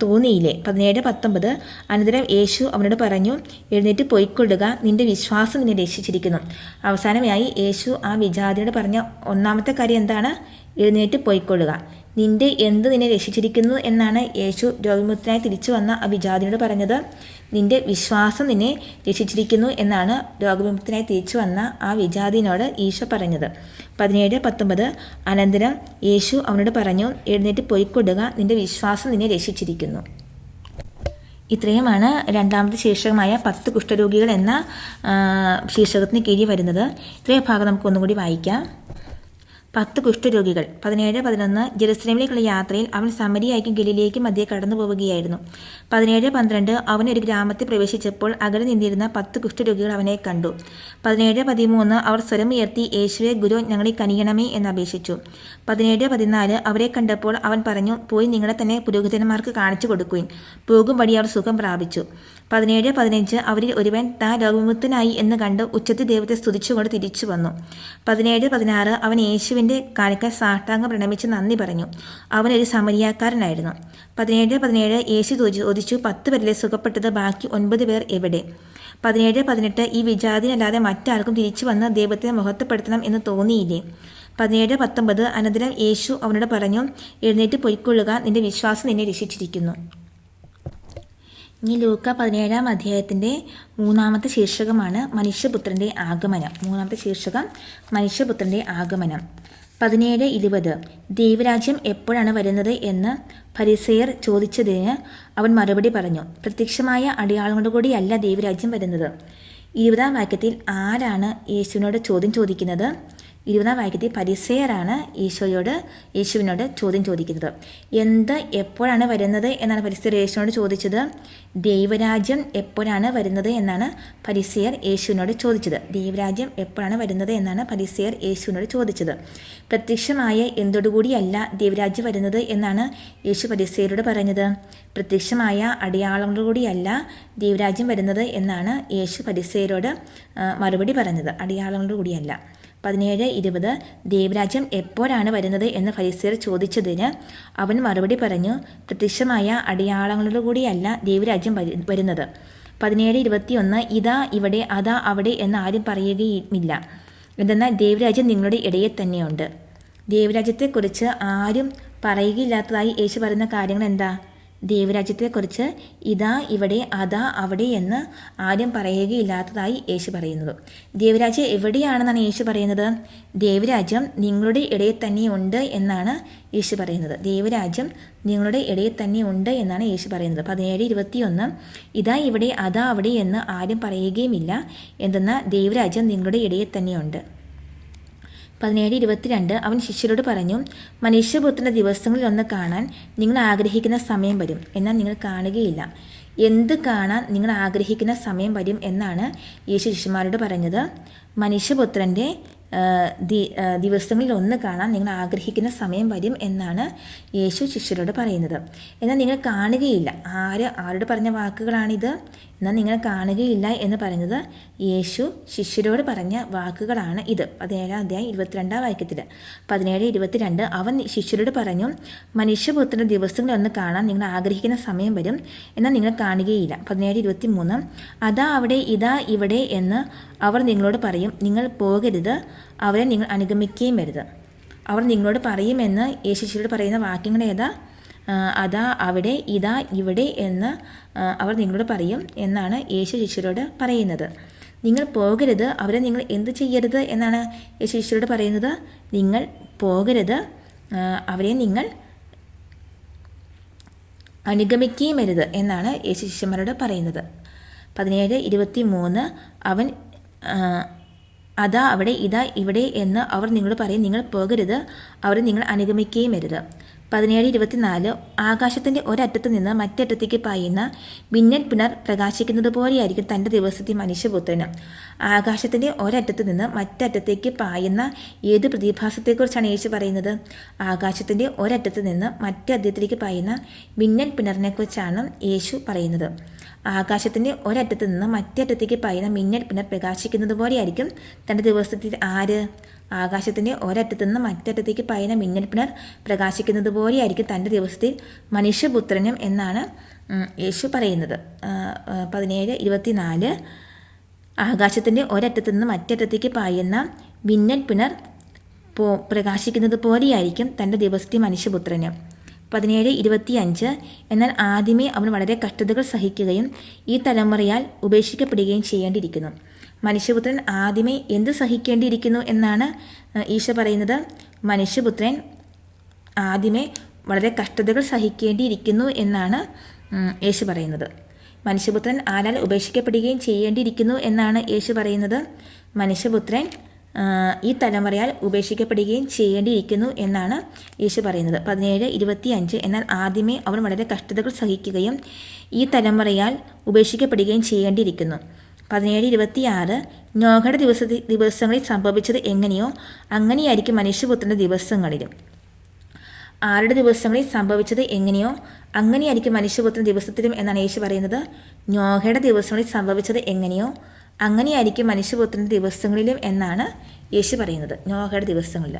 തോന്നിയില്ലേ? 17:19 അനന്തരം യേശു അവനോട് പറഞ്ഞു, എഴുന്നേറ്റ് പോയിക്കൊള്ളുക, നിന്റെ വിശ്വാസം നിന്നെ രക്ഷിച്ചിരിക്കുന്നു. അവസാനമായി യേശു ആ വിജാതിയോട് പറഞ്ഞ 1-ാമത്തെ കാര്യം എന്താണ്? എഴുന്നേറ്റ് പോയിക്കൊള്ളുക. നിന്നെ രക്ഷിച്ചിരിക്കുന്നു എന്നാണ് യേശു രോഗമുക്തനായി തിരിച്ചു വന്ന ആ വിജാതിയോട് പറഞ്ഞത്. നിന്റെ വിശ്വാസം നിന്നെ രക്ഷിച്ചിരിക്കുന്നു എന്നാണ് രോഗവിമുക്തനായി തിരിച്ചു വന്ന ആ വിജാതിനോട് ഈശോ പറഞ്ഞത്. 17:19 അനന്തരം യേശു അവനോട് പറഞ്ഞു, എഴുന്നേറ്റ് പോയിക്കൊള്ളുക, നിന്റെ വിശ്വാസം നിന്നെ രക്ഷിച്ചിരിക്കുന്നു. ഇത്രയുമാണ് 2-ാമത്തെ ശീർഷകമായ 10 കുഷ്ഠരോഗികൾ എന്ന ശീർഷകത്തിന് കീഴിൽ വരുന്നത്. ഇത്രയും ഭാഗം നമുക്ക് ഒന്നുകൂടി വായിക്കാം. 10 കുഷ്ഠരോഗികൾ. 17:11 ജെറുസലേമിലേക്കുള്ള യാത്രയിൽ അവൻ സമരിയായിരിക്കും ഗലീലയ്ക്കും മധ്യേ കടന്നു പോവുകയായിരുന്നു. 17:12 അവൻ ഒരു ഗ്രാമത്തിൽ പ്രവേശിച്ചപ്പോൾ അകലെ നിന്നിരുന്ന 10 കുഷ്ഠരോഗികൾ അവനെ കണ്ടു. 17:13 അവർ സ്വരമുയർത്തി, യേശുവേ ഗുരു, ഞങ്ങളെ കനിയണമേ എന്നപേക്ഷിച്ചു. 17:14 അവരെ കണ്ടപ്പോൾ അവൻ പറഞ്ഞു, പോയി നിങ്ങളെ തന്നെ പുരോഹിതന്മാർക്ക് കാണിച്ചു കൊടുക്കുവിൻ. പോകും വഴി അവർ സുഖം പ്രാപിച്ചു. 17:15 അവരിൽ ഒരുവൻ താൻ രോഗവിമുക്തനായി എന്ന് കണ്ട് ഉച്ചത്തിൽ ദൈവത്തെ സ്തുതിച്ചുകൊണ്ട് തിരിച്ചു വന്നു. 17:16 അവൻ യേശുവിൻ്റെ കാൽക്കൽ സാഷ്ടാംഗം പ്രണമിച്ച് നന്ദി പറഞ്ഞു. അവനൊരു സമരിയാക്കാരനായിരുന്നു. 17:17 യേശു ചോദിച്ചു, 10 പേരിലെ സുഖപ്പെട്ടത്, ബാക്കി 9 പേർ എവിടെ? 17:18 ഈ വിജാതിയനല്ലാതെ മറ്റാർക്കും തിരിച്ചു വന്ന് ദൈവത്തെ മഹത്വപ്പെടുത്തണം എന്ന് തോന്നിയില്ലേ? 17:19 അനന്തരം യേശു അവനോട് പറഞ്ഞു, എഴുന്നേറ്റ് പൊയ്ക്കൊള്ളുക, നിന്റെ വിശ്വാസം നിന്നെ രക്ഷിച്ചിരിക്കുന്നു. ഇനി ലൂക്ക 17-ാം അധ്യായത്തിൻ്റെ 3-ാമത്തെ ശീർഷകമാണ് മനുഷ്യപുത്രൻ്റെ ആഗമനം. 3-ാമത്തെ ശീർഷകം മനുഷ്യപുത്രൻ്റെ ആഗമനം. 17:20 ദൈവരാജ്യം എപ്പോഴാണ് വരുന്നത് എന്ന് ഫരിസേയർ ചോദിച്ചതിന് അവൻ മറുപടി പറഞ്ഞു, പ്രത്യക്ഷമായ അടയാളങ്ങളോട് കൂടിയല്ല ദൈവരാജ്യം വരുന്നത്. 20-ാം വാക്യത്തിൽ ആരാണ് യേശുവിനോട് ചോദ്യം ചോദിക്കുന്നത്? 20-ാം വാക്യത്തിൽ ഫരിസേയരാണ് യേശുവിനോട് ചോദ്യം ചോദിക്കുന്നത്. എപ്പോഴാണ് വരുന്നത് എന്നാണ് ഫരിസേയർ യേശുവിനോട് ചോദിച്ചത്. ദൈവരാജ്യം എപ്പോഴാണ് വരുന്നത് എന്നാണ് ഫരിസേയർ യേശുവിനോട് ചോദിച്ചത്. ദൈവരാജ്യം എപ്പോഴാണ് വരുന്നത് എന്നാണ് ഫരിസേയർ യേശുവിനോട് ചോദിച്ചത്. പ്രത്യക്ഷമായ എന്തോടുകൂടിയല്ല ദൈവരാജ്യം വരുന്നത് എന്നാണ് യേശു ഫരിസേയരോട് പറഞ്ഞത്. പ്രത്യക്ഷമായ അടയാളങ്ങളോടുകൂടിയല്ല ദൈവരാജ്യം വരുന്നത് എന്നാണ് യേശു ഫരിസേയരോട് മറുപടി പറഞ്ഞത്. അടയാളങ്ങളോടുകൂടിയല്ല. 17:20 ദൈവരാജ്യം എപ്പോഴാണ് വരുന്നത് എന്ന് ഫരിസേയർ ചോദിച്ചതിന് അവൻ മറുപടി പറഞ്ഞു, പ്രത്യക്ഷമായ അടയാളങ്ങളോടുകൂടിയല്ല ദൈവരാജ്യം വരുന്നത്. 17:21 ഇതാ ഇവിടെ, അതാ അവിടെ എന്ന് ആരും പറയുകയുമില്ല. എന്തെന്നാൽ ദൈവരാജ്യം നിങ്ങളുടെ ഇടയിൽ തന്നെയുണ്ട്. ദൈവരാജ്യത്തെക്കുറിച്ച് ആരും പറയുകയില്ലാത്തതായി യേശു പറയുന്ന കാര്യങ്ങൾ എന്താ? ദൈവരാജ്യത്തെക്കുറിച്ച് ഇതാ ഇവിടെ, അതാ അവിടെ എന്ന് ആരും പറയുകയില്ലാത്തതായി യേശു പറയുന്നത്. ദൈവരാജ്യം എവിടെയാണെന്നാണ് യേശു പറയുന്നത്? ദൈവരാജ്യം നിങ്ങളുടെ ഇടയിൽ തന്നെ ഉണ്ട് എന്നാണ് യേശു പറയുന്നത്. ദൈവരാജ്യം നിങ്ങളുടെ ഇടയിൽ തന്നെ ഉണ്ട് എന്നാണ് യേശു പറയുന്നത്. 17:21 ഇതാ ഇവിടെ, അതാ അവിടെ എന്ന് ആരും പറയുകയുമില്ല, എന്തെന്നാൽ ദൈവരാജ്യം നിങ്ങളുടെ ഇടയിൽ തന്നെയുണ്ട്. 17:22 അവൻ ശിഷ്യരോട് പറഞ്ഞു, മനുഷ്യപുത്രൻ്റെ ദിവസങ്ങളിൽ ഒന്ന് കാണാൻ നിങ്ങൾ ആഗ്രഹിക്കുന്ന സമയം വരും, എന്നാൽ നിങ്ങൾ കാണുകയില്ല. എന്ത് കാണാൻ നിങ്ങൾ ആഗ്രഹിക്കുന്ന സമയം വരും എന്നാണ് യേശു ശിഷ്യന്മാരോട് പറഞ്ഞത്. മനുഷ്യപുത്രൻ്റെ ദിവസങ്ങളിൽ ഒന്ന് കാണാൻ നിങ്ങൾ ആഗ്രഹിക്കുന്ന സമയം വരും എന്നാണ് യേശു ശിഷ്യരോട് പറയുന്നത്. എന്നാൽ നിങ്ങൾ കാണുകയില്ല. ആരോട് പറഞ്ഞ വാക്കുകളാണിത്? എന്നാൽ നിങ്ങൾ കാണുകയില്ല എന്ന് പറഞ്ഞത് യേശു ശിഷ്യരോട് പറഞ്ഞ വാക്കുകളാണ് ഇത്. 17 അധ്യായം 22 വാക്യത്തിൽ 17:22 അവൻ ശിഷ്യരോട് പറഞ്ഞു, മനുഷ്യപുത്രൻ്റെ ദിവസങ്ങളിൽ ഒന്ന് കാണാൻ നിങ്ങൾ ആഗ്രഹിക്കുന്ന സമയം വരും, എന്നാൽ നിങ്ങൾ കാണുകയില്ല. 17:23 അതാ അവിടെ ഇതാ ഇവിടെ എന്ന് അവർ നിങ്ങളോട് പറയും, നിങ്ങൾ പോകരുത്, അവരെ നിങ്ങൾ അനുഗമിക്കുകയും വരുത്. അവർ നിങ്ങളോട് പറയുമെന്ന് യേശു ശിഷ്യരോട് പറയുന്ന വാക്യങ്ങൾ ഏതാ? അതാ അവിടെ ഇതാ ഇവിടെ എന്ന് അവർ നിങ്ങളോട് പറയും എന്നാണ് യേശു ശിഷ്യരോട് പറയുന്നത്. നിങ്ങൾ പോകരുത്, അവരെ നിങ്ങൾ എന്ത് ചെയ്യരുത് എന്നാണ് യേശു ശിഷ്യരോട് പറയുന്നത്? നിങ്ങൾ പോകരുത്, അവരെ നിങ്ങൾ അനുഗമിക്കുകയും വരുത് എന്നാണ് യേശു ശിഷ്യന്മാരോട് പറയുന്നത്. 17:23 അവൻ അതാ അവിടെ ഇതാ ഇവിടെ എന്ന് അവർ നിങ്ങളോട് പറയും, നിങ്ങൾ പോകരുത്, അവരെ നിങ്ങൾ അനുഗമിക്കുകയും വരുത്. 17:24 ആകാശത്തിൻ്റെ ഒരറ്റത്ത് നിന്ന് മറ്ററ്റത്തേക്ക് പായുന്ന മിന്നൽ പിണർ പ്രകാശിക്കുന്നത് പോലെയായിരിക്കും തൻ്റെ ദിവസത്തെ മനുഷ്യപുത്രന്. ആകാശത്തിൻ്റെ ഒരറ്റത്ത് നിന്ന് മറ്ററ്റത്തേക്ക് പായുന്ന ഏത് പ്രതിഭാസത്തെക്കുറിച്ചാണ് യേശു പറയുന്നത്? ആകാശത്തിൻ്റെ ഒരറ്റത്ത് നിന്ന് മറ്ററ്റത്തേക്ക് പായുന്ന മിന്നൽ പിണറിനെക്കുറിച്ചാണ് യേശു പറയുന്നത്. ആകാശത്തിൻ്റെ ഒരറ്റത്ത് നിന്ന് മറ്ററ്റത്തേക്ക് പായുന്ന മിന്നൽ പിണർ പ്രകാശിക്കുന്നത് പോലെയായിരിക്കും തൻ്റെ ദിവസത്തിൽ ആകാശത്തിൻ്റെ ഒരറ്റത്തു നിന്ന് മറ്ററ്റത്തേക്ക് പായുന്ന മിന്നൽ പിണർ പ്രകാശിക്കുന്നത് പോലെയായിരിക്കും തൻ്റെ ദിവസത്തിൽ മനുഷ്യപുത്രനും എന്നാണ് യേശു പറയുന്നത്. 17:24 ആകാശത്തിൻ്റെ ഒരറ്റത്തു നിന്ന് മറ്ററ്റത്തേക്ക് പായുന്ന മിന്നൽ പിണർ പ്രകാശിക്കുന്നത് പോലെയായിരിക്കും തൻ്റെ ദിവസത്തിൽ മനുഷ്യപുത്രന്. 17:25 എന്നാൽ ആദ്യമേ അവൻ വളരെ കഷ്ടതകൾ സഹിക്കുകയും ഈ തലമുറയാൽ ഉപേക്ഷിക്കപ്പെടുകയും ചെയ്യേണ്ടിയിരിക്കുന്നു. മനുഷ്യപുത്രൻ ആദ്യമേ എന്ത് സഹിക്കേണ്ടിയിരിക്കുന്നു എന്നാണ് ഈശോ പറയുന്നത്? മനുഷ്യപുത്രൻ ആദ്യമേ വളരെ കഷ്ടതകൾ സഹിക്കേണ്ടിയിരിക്കുന്നു എന്നാണ് യേശു പറയുന്നത്. മനുഷ്യപുത്രൻ ആരാൽ ഉപേക്ഷിക്കപ്പെടുകയും ചെയ്യേണ്ടിയിരിക്കുന്നു എന്നാണ് യേശു പറയുന്നത്? മനുഷ്യപുത്രൻ ഈ തലമുറയാൽ ഉപേക്ഷിക്കപ്പെടുകയും ചെയ്യേണ്ടിയിരിക്കുന്നു എന്നാണ് യേശു പറയുന്നത്. 17:25 എന്നാൽ ആദ്യമേ അവൻ വളരെ കഷ്ടതകൾ സഹിക്കുകയും ഈ തലമുറയാൽ ഉപേക്ഷിക്കപ്പെടുകയും ചെയ്യേണ്ടിയിരിക്കുന്നു. 17:26 നോഹയുടെ ദിവസങ്ങളിൽ സംഭവിച്ചത് എങ്ങനെയോ അങ്ങനെയായിരിക്കും മനുഷ്യപുത്രൻ്റെ ദിവസങ്ങളിലും. ആരുടെ ദിവസങ്ങളിൽ സംഭവിച്ചത് എങ്ങനെയോ അങ്ങനെയായിരിക്കും മനുഷ്യപുത്രൻ ദിവസത്തിലും എന്നാണ് യേശു പറയുന്നത്. നോഹയുടെ ദിവസങ്ങളിൽ സംഭവിച്ചത് എങ്ങനെയോ അങ്ങനെയായിരിക്കും മനുഷ്യപുത്രൻ്റെ ദിവസങ്ങളിലും എന്നാണ് യേശു പറയുന്നത്. നോഹയുടെ ദിവസങ്ങളിൽ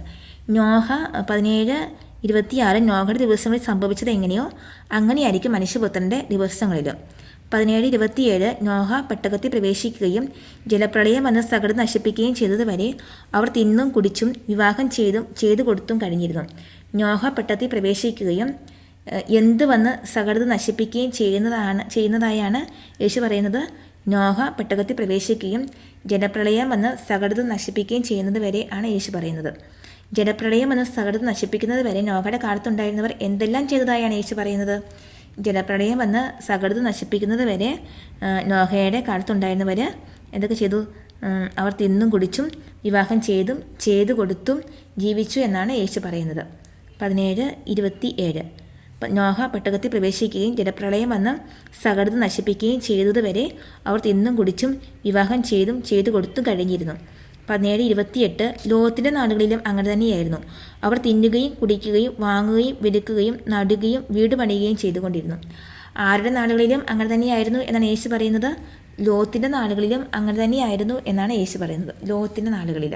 നോഹ 17:26 നോഹയുടെ ദിവസങ്ങളിൽ സംഭവിച്ചത് എങ്ങനെയോ അങ്ങനെയായിരിക്കും മനുഷ്യപുത്രൻ്റെ ദിവസങ്ങളിലും. 17:27 നോഹ പെട്ടകത്തിൽ പ്രവേശിക്കുകയും ജലപ്രളയം വന്ന് സകലം നശിപ്പിക്കുകയും ചെയ്തതുവരെ അവർ തിന്നും കുടിച്ചും വിവാഹം ചെയ്തു കൊടുത്തും കഴിഞ്ഞിരുന്നു. നോഹ പെട്ടകത്തിൽ പ്രവേശിക്കുകയും എന്ത് വന്ന് സകലത് നശിപ്പിക്കുകയും ചെയ്യുന്നതായാണ് യേശു പറയുന്നത്. നോഹ പെട്ടകത്തിൽ പ്രവേശിക്കുകയും ജലപ്രളയം വന്ന് സകലത് നശിപ്പിക്കുകയും ചെയ്യുന്നത് വരെ ആണ് യേശു പറയുന്നത്. ജലപ്രളയം വന്ന് സകലത് നശിപ്പിക്കുന്നത് വരെ നോഹയുടെ കാലത്തുണ്ടായിരുന്നവർ എന്തെല്ലാം ചെയ്തതായാണ് യേശു പറയുന്നത്? ജലപ്രളയം വന്ന് സകലത് നശിപ്പിക്കുന്നത് വരെ നോഹയുടെ കാലത്തുണ്ടായിരുന്നവർ എന്തൊക്കെ ചെയ്തു? അവർ തിന്നും കുടിച്ചും വിവാഹം ചെയ്തു കൊടുത്തും ജീവിച്ചു എന്നാണ് യേശു പറയുന്നത്. 17:27 നോഹ പെട്ടകത്തിൽ പ്രവേശിക്കുകയും ജലപ്രളയം വന്ന് സകലത് നശിപ്പിക്കുകയും ചെയ്തതുവരെ അവർ തിന്നും കുടിച്ചും വിവാഹം ചെയ്തു കൊടുത്തും കഴിഞ്ഞിരുന്നു. 17:28 ലോത്തിൻ്റെ നാടുകളിലും അങ്ങനെ തന്നെയായിരുന്നു. അവർ തിന്നുകയും കുടിക്കുകയും വാങ്ങുകയും വിൽക്കുകയും നടുകയും വീട് പണിയുകയും ചെയ്തുകൊണ്ടിരുന്നു. ആരുടെ നാടുകളിലും അങ്ങനെ തന്നെയായിരുന്നു എന്നാണ് യേശു പറയുന്നത്? ലോത്തിൻ്റെ നാടുകളിലും അങ്ങനെ തന്നെയായിരുന്നു എന്നാണ് യേശു പറയുന്നത്. ലോത്തിൻ്റെ നാടുകളിൽ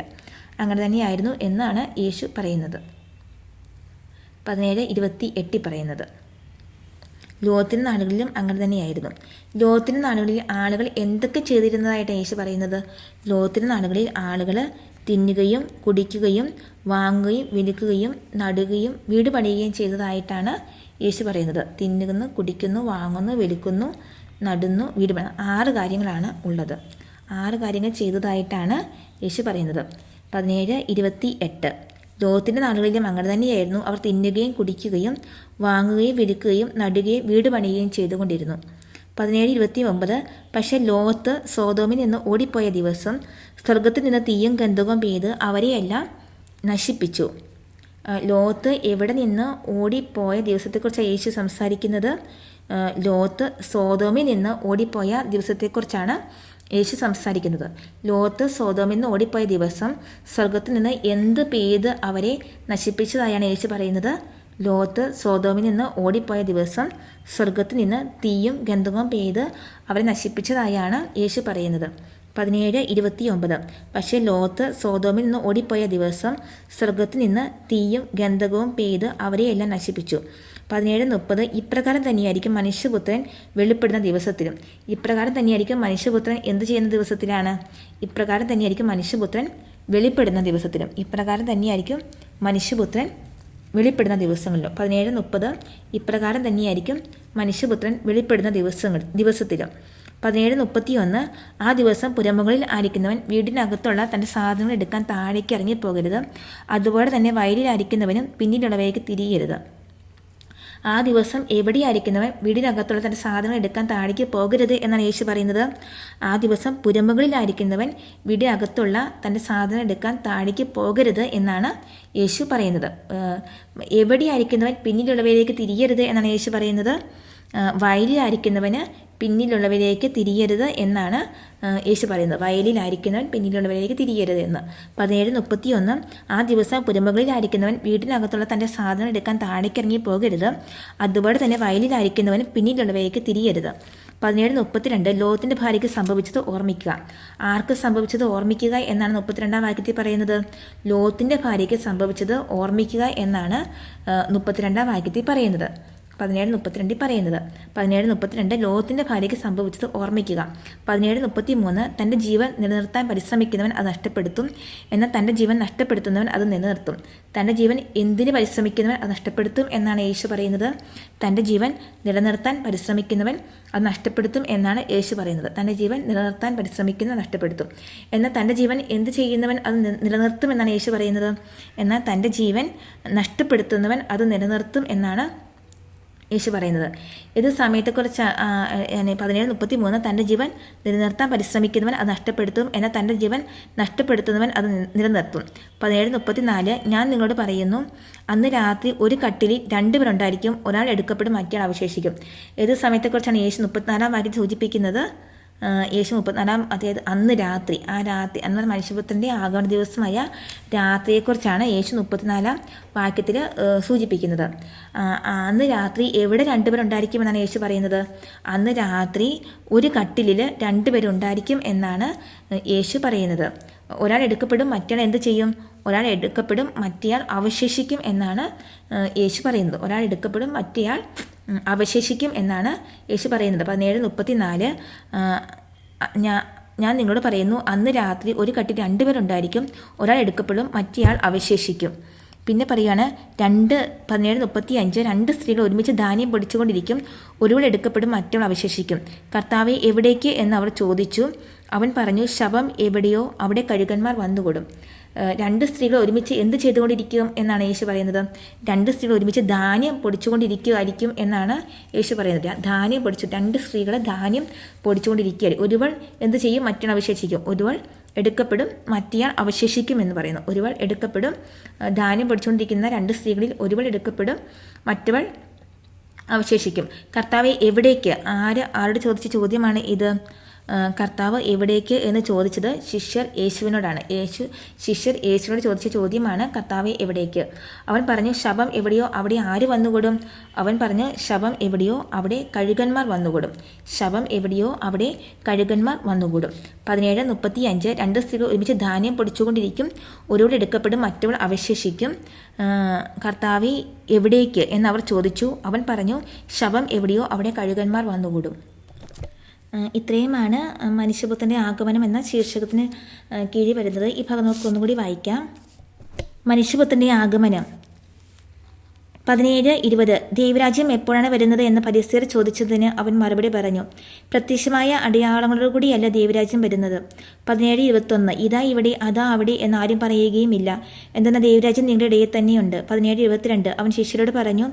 അങ്ങനെ തന്നെയായിരുന്നു എന്നാണ് യേശു പറയുന്നത്. 17:28 പറയുന്നത് ലോത്തിൻ്റെ നാടുകളിലും അങ്ങനെ തന്നെയായിരുന്നു. ലോത്തിൻ്റെ നാടുകളിൽ ആളുകൾ എന്തൊക്കെ ചെയ്തിരുന്നതായിട്ടാണ് യേശു പറയുന്നത്? ലോത്തിൻ്റെ നാടുകളിൽ ആളുകൾ തിന്നുകയും കുടിക്കുകയും വാങ്ങുകയും വിൽക്കുകയും നടുകയും വീട് പണിയുകയും ചെയ്തതായിട്ടാണ് യേശു പറയുന്നത്. തിന്നുന്നു, കുടിക്കുന്നു, വാങ്ങുന്നു, വിൽക്കുന്നു, നടുന്നു, വീട് പണി 6 കാര്യങ്ങളാണ് ഉള്ളത്. 6 കാര്യങ്ങൾ ചെയ്തതായിട്ടാണ് യേശു പറയുന്നത്. 17:28 ലോത്തിൻ്റെ നാടുകളിലും അങ്ങനെ തന്നെയായിരുന്നു. അവർ തിന്നുകയും കുടിക്കുകയും വാങ്ങുകയും വിൽക്കുകയും നടുകയും വീട് പണിയുകയും ചെയ്തുകൊണ്ടിരുന്നു. 17:29 പക്ഷേ ലോത്ത് സോദോമിൽ നിന്ന് ഓടിപ്പോയ ദിവസം സ്വർഗത്തിൽ നിന്ന് തീയും ഗന്ധകവും പെയ്ത് അവരെയെല്ലാം നശിപ്പിച്ചു. ലോത്ത് എവിടെ നിന്ന് ഓടിപ്പോയ ദിവസത്തെക്കുറിച്ചാണ് യേശു സംസാരിക്കുന്നത്? ലോത്ത് സോതോമിൽ നിന്ന് ഓടിപ്പോയ ദിവസത്തെക്കുറിച്ചാണ് യേശു സംസാരിക്കുന്നത്. ലോത്ത് സോതോമിൽ നിന്ന് ഓടിപ്പോയ ദിവസം സ്വർഗത്തിൽ നിന്ന് എന്ത് പെയ്ത് അവരെ നശിപ്പിച്ചതായാണ് യേശു പറയുന്നത്. ലോത്ത് സോതോമിൽ നിന്ന് ഓടിപ്പോയ ദിവസം സ്വർഗത്തിൽ നിന്ന് തീയും ഗന്ധകവും പെയ്ത് അവരെ നശിപ്പിച്ചതായാണ് യേശു പറയുന്നത്. 17:29. പക്ഷേ ലോത്ത് സോതോമിൽ നിന്ന് ഓടിപ്പോയ ദിവസം സ്വർഗത്തിൽ നിന്ന് തീയും ഗന്ധകവും പെയ്ത് അവരെയെല്ലാം നശിപ്പിച്ചു. 17:30. ഇപ്രകാരം തന്നെയായിരിക്കും മനുഷ്യപുത്രൻ വെളിപ്പെടുന്ന ദിവസത്തിലും. ഇപ്രകാരം തന്നെയായിരിക്കും മനുഷ്യപുത്രൻ എന്ത് ചെയ്യുന്ന ദിവസത്തിലാണ്? ഇപ്രകാരം തന്നെയായിരിക്കും മനുഷ്യപുത്രൻ വെളിപ്പെടുന്ന ദിവസത്തിലും. ഇപ്രകാരം തന്നെയായിരിക്കും മനുഷ്യപുത്രൻ വെളിപ്പെടുന്ന ദിവസങ്ങളിലും. 17:30. ഇപ്രകാരം തന്നെയായിരിക്കും മനുഷ്യപുത്രൻ വെളിപ്പെടുന്ന ദിവസത്തിലും. 17:31. ആ ദിവസം പുരമുകളിൽ ആയിരിക്കുന്നവൻ വീടിനകത്തുള്ള തൻ്റെ സാധനങ്ങൾ എടുക്കാൻ താഴേക്ക് ഇറങ്ങിപ്പോകരുത്. അതുപോലെ തന്നെ വയലിലായിരിക്കുന്നവനും പിന്നിലുള്ളവയേക്ക് തിരിയരുത്. ആ ദിവസം എവിടെയായിരിക്കുന്നവൻ വീടിനകത്തുള്ള തൻ്റെ സാധനങ്ങൾ എടുക്കാൻ താഴേക്ക് പോകരുത് എന്നാണ് യേശു പറയുന്നത്. ആ ദിവസം പുരമുകളിലായിരിക്കുന്നവൻ വീടിനകത്തുള്ള തൻ്റെ സാധനം എടുക്കാൻ താഴേക്ക് പോകരുത് എന്നാണ് യേശു പറയുന്നത്. എവിടെയായിരിക്കുന്നവൻ പിന്നിലുള്ളവയിലേക്ക് തിരിയരുത് എന്നാണ് യേശു പറയുന്നത്. വയലിലായിരിക്കുന്നവന് പിന്നിലുള്ളവരിലേക്ക് തിരിയരുത് എന്നാണ് യേശു പറയുന്നത്. വയലിലായിരിക്കുന്നവൻ പിന്നിലുള്ളവരിലേക്ക് തിരിയരുത് എന്ന്. 17:31. ആ ദിവസം പുരമുകളിലായിരിക്കുന്നവൻ വീടിനകത്തുള്ള തൻ്റെ സാധനം എടുക്കാൻ താഴേക്കിറങ്ങി പോകരുത്. അതുപോലെ തന്നെ വയലിലായിരിക്കുന്നവൻ പിന്നിലുള്ളവരിലേക്ക് തിരിയരുത്. 17:32. ലോത്തിൻ്റെ ഭാര്യയ്ക്ക് സംഭവിച്ചത് ഓർമ്മിക്കുക. ആർക്ക് സംഭവിച്ചത് ഓർമ്മിക്കുക എന്നാണ് 32-ാം വാക്യത്തിൽ പറയുന്നത്. ലോത്തിൻ്റെ ഭാര്യയ്ക്ക് സംഭവിച്ചത് ഓർമ്മിക്കുക എന്നാണ് 32-ാം വാക്യത്തിൽ പറയുന്നത്. 17:32 പറയുന്നത്. 17:32. ലോത്തിൻ്റെ ഭാര്യയ്ക്ക് സംഭവിച്ചത് ഓർമ്മിക്കുക. 17:33. തൻ്റെ ജീവൻ നിലനിർത്താൻ പരിശ്രമിക്കുന്നവൻ അത് നഷ്ടപ്പെടുത്തും, എന്നാൽ തൻ്റെ ജീവൻ നഷ്ടപ്പെടുത്തുന്നവൻ അത് നിലനിർത്തും. തൻ്റെ ജീവൻ എന്തിന് പരിശ്രമിക്കുന്നവൻ അത് നഷ്ടപ്പെടുത്തും എന്നാണ് യേശു പറയുന്നത്. തൻ്റെ ജീവൻ നിലനിർത്താൻ പരിശ്രമിക്കുന്നവൻ അത് നഷ്ടപ്പെടുത്തും എന്നാണ് യേശു പറയുന്നത്. തൻ്റെ ജീവൻ നിലനിർത്താൻ പരിശ്രമിക്കുന്നവൻ നഷ്ടപ്പെടുത്തും, എന്നാൽ തൻ്റെ ജീവൻ എന്ത് ചെയ്യുന്നവൻ അത് നിലനിർത്തും എന്നാണ് യേശു പറയുന്നത്. എന്നാൽ തൻ്റെ ജീവൻ നഷ്ടപ്പെടുത്തുന്നവൻ അത് നിലനിർത്തും എന്നാണ് യേശു പറയുന്നത്. ഇത് സമയത്തെക്കുറിച്ച് 17:33. തൻ്റെ ജീവൻ നിലനിർത്താൻ പരിശ്രമിക്കുന്നവൻ അത് നഷ്ടപ്പെടുത്തും, എന്നാൽ തൻ്റെ ജീവൻ നഷ്ടപ്പെടുത്തുന്നവൻ അത് നിലനിർത്തും. 17:34. ഞാൻ നിങ്ങളോട് പറയുന്നു, അന്ന് രാത്രി ഒരു കട്ടിലിൽ 2 പേരുണ്ടായിരിക്കും, ഒരാൾ എടുക്കപ്പെടും, മറ്റേ അവശേഷിക്കും. ഏത് സമയത്തെക്കുറിച്ചാണ് യേശു 34-ാം വാക്യം സൂചിപ്പിക്കുന്നത്? യേശു 34-ാം, അതായത് അന്ന് രാത്രി, ആ രാത്രി എന്നാൽ മനുഷ്യപുത്രൻ്റെ ആഗമന ദിവസമായ രാത്രിയെക്കുറിച്ചാണ് യേശു 34-ാം വാക്യത്തിൽ സൂചിപ്പിക്കുന്നത്. അന്ന് രാത്രി എവിടെ 2 പേരുണ്ടായിരിക്കുമെന്നാണ് യേശു പറയുന്നത്. അന്ന് രാത്രി ഒരു കട്ടിലിൽ 2 പേരുണ്ടായിരിക്കും എന്നാണ് യേശു പറയുന്നത്. ഒരാൾ എടുക്കപ്പെടും, മറ്റയാൾ എന്ത് ചെയ്യും? ഒരാൾ എടുക്കപ്പെടും, മറ്റേയാൾ അവശേഷിക്കും എന്നാണ് യേശു പറയുന്നത്. ഒരാൾ എടുക്കപ്പെടും, മറ്റേയാൾ അവശേഷിക്കും എന്നാണ് യേശു പറയുന്നത്. 17:34. ഞാൻ നിങ്ങളോട് പറയുന്നു, അന്ന് രാത്രി ഒരു കട്ടിൽ 2 പേരുണ്ടായിരിക്കും, ഒരാൾ എടുക്കപ്പെടും, മറ്റേയാൾ അവശേഷിക്കും. പിന്നെ പറയുകയാണ് 17:35. 2 സ്ത്രീകൾ ഒരുമിച്ച് ധാന്യം പൊടിച്ചുകൊണ്ടിരിക്കും, ഒരുവൾ എടുക്കപ്പെടും, മറ്റവൾ അവശേഷിക്കും. കർത്താവേ, എവിടേക്ക് എന്ന് അവർ ചോദിച്ചു. അവൻ പറഞ്ഞു, ശവം എവിടെയോ അവിടെ കഴുകന്മാർ വന്നുകൂടും. 2 സ്ത്രീകൾ ഒരുമിച്ച് എന്ത് ചെയ്തുകൊണ്ടിരിക്കും എന്നാണ് യേശു പറയുന്നത്. 2 സ്ത്രീകൾ ഒരുമിച്ച് ധാന്യം പൊടിച്ചുകൊണ്ടിരിക്കുമായിരിക്കും എന്നാണ് യേശു പറയുന്നത്. ധാന്യം പൊടിച്ചു, 2 സ്ത്രീകൾ ധാന്യം പൊടിച്ചുകൊണ്ടിരിക്കുകയായിരിക്കും. ഒരുവൾ എന്ത് ചെയ്യും? മറ്റവൾ അവശേഷിക്കും. ഒരുവൾ എടുക്കപ്പെടും, മറ്റേയാൾ അവശേഷിക്കും എന്ന് പറയുന്നു. ഒരുവൾ എടുക്കപ്പെടും, ധാന്യം പൊടിച്ചുകൊണ്ടിരിക്കുന്ന 2 സ്ത്രീകളിൽ ഒരുവൾ എടുക്കപ്പെടും, മറ്റവൾ അവശേഷിക്കും. കർത്താവെ, എവിടേക്ക്? ആരോട് ചോദിച്ച ചോദ്യമാണ് ഇത്? കർത്താവ് എവിടേക്ക് എന്ന് ചോദിച്ചത് ശിഷ്യർ യേശുവിനോടാണ്. ശിഷ്യർ യേശുവിനോട് ചോദിച്ച ചോദ്യമാണ്, കർത്താവെ എവിടേക്ക്? അവൻ പറഞ്ഞു, ശവം എവിടെയോ അവിടെ ആര് വന്നുകൂടും? അവൻ പറഞ്ഞു, ശവം എവിടെയോ അവിടെ കഴുകന്മാർ വന്നുകൂടും. ശവം എവിടെയോ അവിടെ കഴുകന്മാർ വന്നുകൂടും. 17:35. 2 സ്ത്രീകൾ ഒരുമിച്ച് ധാന്യം പൊടിച്ചുകൊണ്ടിരിക്കും, ഒരുവൾ എടുക്കപ്പെടും, മറ്റവൾ അവശേഷിക്കും. കർത്താവെ എവിടേക്ക് എന്നവർ ചോദിച്ചു. അവൻ പറഞ്ഞു, ശവം എവിടെയോ അവിടെ കഴുകന്മാർ വന്നുകൂടും. ഇത്രയുമാണ് മനുഷ്യപുത്രൻ്റെ ആഗമനം എന്ന ശീർഷകത്തിന് കീഴിൽ വരുന്നത്. ഈ ഭാഗം നമുക്ക് ഒന്നുകൂടി വായിക്കാം. മനുഷ്യപുത്രൻ്റെ ആഗമനം. 17:20. ദൈവരാജ്യം എപ്പോഴാണ് വരുന്നത് എന്ന് പരിസയർ ചോദിച്ചതിന് അവൻ മറുപടി പറഞ്ഞു, പ്രത്യക്ഷമായ അടയാളങ്ങളോടുകൂടിയല്ല ദൈവരാജ്യം വരുന്നത്. 17:21. ഇതാ ഇവിടെ, അതാ അവിടെ എന്നാരും പറയുകയുമില്ല, എന്തെന്നാൽ ദൈവരാജ്യം നിങ്ങളുടെ ഇടയിൽ തന്നെയുണ്ട്. 17:22. അവൻ ശിഷ്യരോട് പറഞ്ഞു,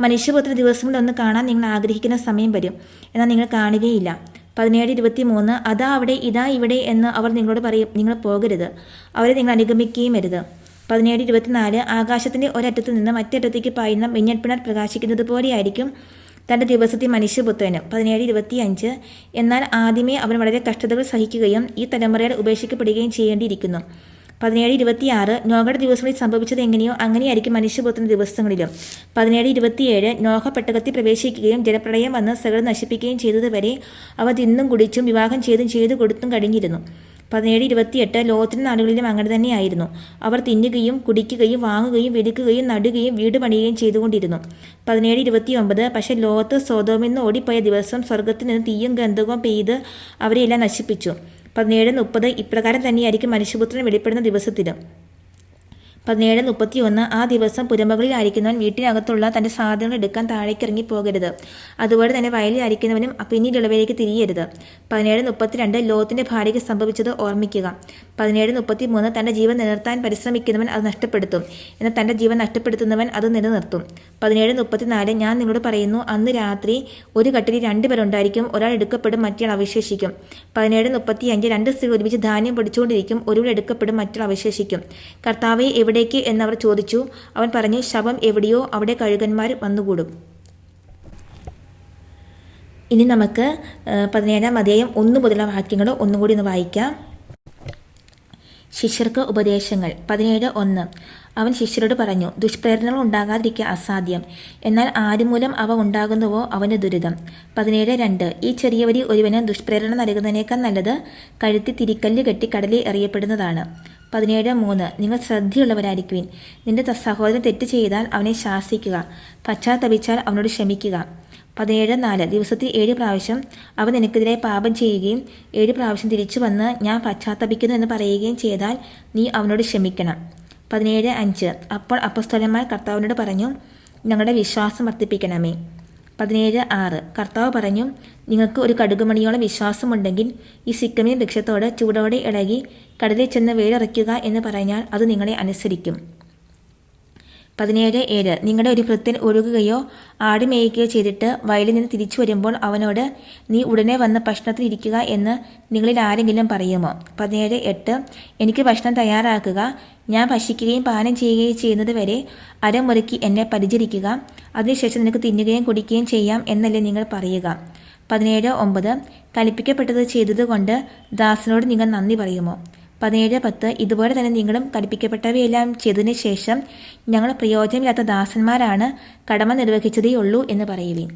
മനുഷ്യപുത്ര ദിവസങ്ങളൊന്ന് കാണാൻ നിങ്ങൾ ആഗ്രഹിക്കുന്ന സമയം വരും, എന്നാൽ നിങ്ങൾ കാണുകയില്ല. 17:23. അതാ അവിടെ, ഇതാ ഇവിടെ എന്ന് അവർ നിങ്ങളോട് പറയും, നിങ്ങൾ പോകരുത്, അവരെ നിങ്ങൾ അനുഗമിക്കുകയും അരുത്. 17:24. ആകാശത്തിൻ്റെ ഒരറ്റത്ത് നിന്ന് മറ്ററ്റത്തേക്ക് പായുന്ന മിന്നൽപ്പിണർ പ്രകാശിക്കുന്നത് പോലെയായിരിക്കും തൻ്റെ ദിവസത്തിൽ മനുഷ്യപുത്രന്. 17:25 എന്നാൽ ആദ്യമേ അവൻ വളരെ കഷ്ടതകൾ സഹിക്കുകയും ഈ തലമുറയിൽ ഉപേക്ഷിക്കപ്പെടുകയും ചെയ്യേണ്ടിയിരിക്കുന്നു. 17:26 നോഹയുടെ ദിവസങ്ങളിൽ സംഭവിച്ചത് എങ്ങനെയോ അങ്ങനെയായിരിക്കും മനുഷ്യപുത്രൻ്റെ ദിവസങ്ങളിലും. 17:27 നോഹ പെട്ടകത്തിൽ പ്രവേശിക്കുകയും ജലപ്രളയം വന്ന് സകലം നശിപ്പിക്കുകയും ചെയ്തതുവരെ അവ തിന്നും കുടിച്ചും വിവാഹം ചെയ്തു കൊടുത്തും കഴിഞ്ഞിരുന്നു. 17:28 ലോത്തിന്റെ നാടുകളിലും അങ്ങനെ തന്നെയായിരുന്നു. അവർ തിന്നുകയും കുടിക്കുകയും വാങ്ങുകയും വിൽക്കുകയും നടുകയും വീട് പണിയുകയും ചെയ്തുകൊണ്ടിരുന്നു. 17:29 പക്ഷെ ലോത്ത് സൊദോമിൽ നിന്ന് ഓടിപ്പോയ ദിവസം സ്വർഗത്തിൽ നിന്ന് തീയും ഗന്ധകവും പെയ്ത് അവരെയെല്ലാം നശിപ്പിച്ചു. 17:30 ഇപ്രകാരം തന്നെയായിരിക്കും മനുഷ്യപുത്രൻ വെളിപ്പെടുന്ന ദിവസത്തിലും. 17:31 ആ ദിവസം പുരമകളിലായിരിക്കുന്നവൻ വീട്ടിനകത്തുള്ള തൻ്റെ സാധനങ്ങൾ എടുക്കാൻ താഴേക്കിറങ്ങി പോകരുത്. അതുപോലെ തന്നെ വയലിലായിരിക്കുന്നവനും പിന്നീടുള്ളവയിലേക്ക് തിരിയരുത്. 17:32 ലോത്തിന്റെ ഭാര്യയ്ക്ക് സംഭവിച്ചത് ഓർമ്മിക്കുക. 17:33 തൻ്റെ ജീവൻ നിലനിർത്താൻ പരിശ്രമിക്കുന്നവൻ അത് നഷ്ടപ്പെടുത്തും, എന്നാൽ തൻ്റെ ജീവൻ നഷ്ടപ്പെടുത്തുന്നവൻ അത് നിലനിർത്തും. 17:34 ഞാൻ നിങ്ങളോട് പറയുന്നു, അന്ന് രാത്രി ഒരു കട്ടിലിൽ 2 പേരുണ്ടായിരിക്കും, ഒരാൾ എടുക്കപ്പെടും, മറ്റയാൾ അവശേഷിക്കും. 17:35 2 സ്ത്രീകൾ ഒരുമിച്ച് ധാന്യം പൊടിച്ചുകൊണ്ടിരിക്കും, ഒരുവൾ എടുക്കപ്പെടും, മറ്റയാൾ അവശേഷിക്കും. കർത്താവെ എവിടേക്ക് എന്നവർ ചോദിച്ചു. അവൻ പറഞ്ഞു, ശവം എവിടെയോ അവിടെ കഴുകന്മാർ വന്നുകൂടും. ഇനി നമുക്ക് 17-ാം അധ്യായം 1 മുതലുള്ള വാക്യങ്ങൾ ഒന്നുകൂടി ഒന്ന് വായിക്കാം. ശിഷ്യർക്ക് ഉപദേശങ്ങൾ. 17:1 അവൻ ശിഷ്യരോട് പറഞ്ഞു, ദുഷ്പ്രേരണകൾ ഉണ്ടാകാതിരിക്കുക അസാധ്യം, എന്നാൽ ആരുമൂലം അവ ഉണ്ടാകുന്നുവോ അവന് ദുരിതം. 17:2 ഈ ചെറിയവരിൽ ഒരുവന് ദുഷ്പ്രേരണ നൽകുന്നതിനേക്കാൾ നല്ലത് കഴുത്തി തിരിക്കല്ല് കെട്ടി കടലിൽ എറിയപ്പെടുന്നതാണ്. 17:3 നിങ്ങൾ ശ്രദ്ധയുള്ളവരായിരിക്കുവിൻ. നിന്റെ സഹോദരൻ തെറ്റ് ചെയ്താൽ അവനെ ശാസിക്കുക, പശ്ചാത്തപിച്ചാൽ അവനോട് ക്ഷമിക്കുക. 17:4 ദിവസത്തിൽ 7 പ്രാവശ്യം അവൻ നിനക്കെതിരെ പാപം ചെയ്യുകയും 7 പ്രാവശ്യം തിരിച്ചു വന്ന് ഞാൻ പശ്ചാത്തപിക്കുന്നു എന്ന് പറയുകയും ചെയ്താൽ നീ അവനോട് ക്ഷമിക്കണം. 17:5 അപ്പോൾ അപ്പോസ്തലന്മാർ കർത്താവിനോട് പറഞ്ഞു, ഞങ്ങളുടെ വിശ്വാസം വർദ്ധിപ്പിക്കണമേ. 17:6 കർത്താവ് പറഞ്ഞു, നിങ്ങൾക്ക് ഒരു കടുകുമണിയോളം വിശ്വാസമുണ്ടെങ്കിൽ ഈ സിക്കമീൻ വൃക്ഷത്തോട് ചൂടോടെ ഇളകി കടലിൽ ചെന്ന് വേലിറക്കുക എന്ന് പറഞ്ഞാൽ അത് നിങ്ങളെ അനുസരിക്കും. 17:7 നിങ്ങളുടെ ഒരു ഭൃത്യൻ ഒഴുകുകയോ ആട് മേയ്ക്കുകയോ ചെയ്തിട്ട് വയലിൽ നിന്ന് തിരിച്ചു വരുമ്പോൾ അവനോട് നീ ഉടനെ വന്ന് ഭക്ഷണത്തിൽ ഇരിക്കുക എന്ന് നിങ്ങളിൽ ആരെങ്കിലും പറയുമോ? 17:8 എനിക്ക് ഭക്ഷണം തയ്യാറാക്കുക, ഞാൻ ഭക്ഷിക്കുകയും പാനം ചെയ്യുകയും ചെയ്യുന്നത് വരെ അരമുറുക്കി എന്നെ പരിചരിക്കുക, അതിനുശേഷം നിനക്ക് തിന്നുകയും കുടിക്കുകയും ചെയ്യാം എന്നല്ലേ നിങ്ങൾ പറയുക. 17:9 കൽപ്പിക്കപ്പെട്ടത് ചെയ്തതുകൊണ്ട് ദാസനോട് നിങ്ങൾ നന്ദി പറയുമോ? 17:10 ഇതുപോലെ തന്നെ നിങ്ങളും കൽപ്പിക്കപ്പെട്ടവയെല്ലാം ചെയ്തതിനു ശേഷം ഞങ്ങൾ പ്രയോജനമില്ലാത്ത ദാസന്മാരാണ്, കടമ നിർവഹിച്ചതേ ഉള്ളൂ എന്ന് പറയുവിൻ.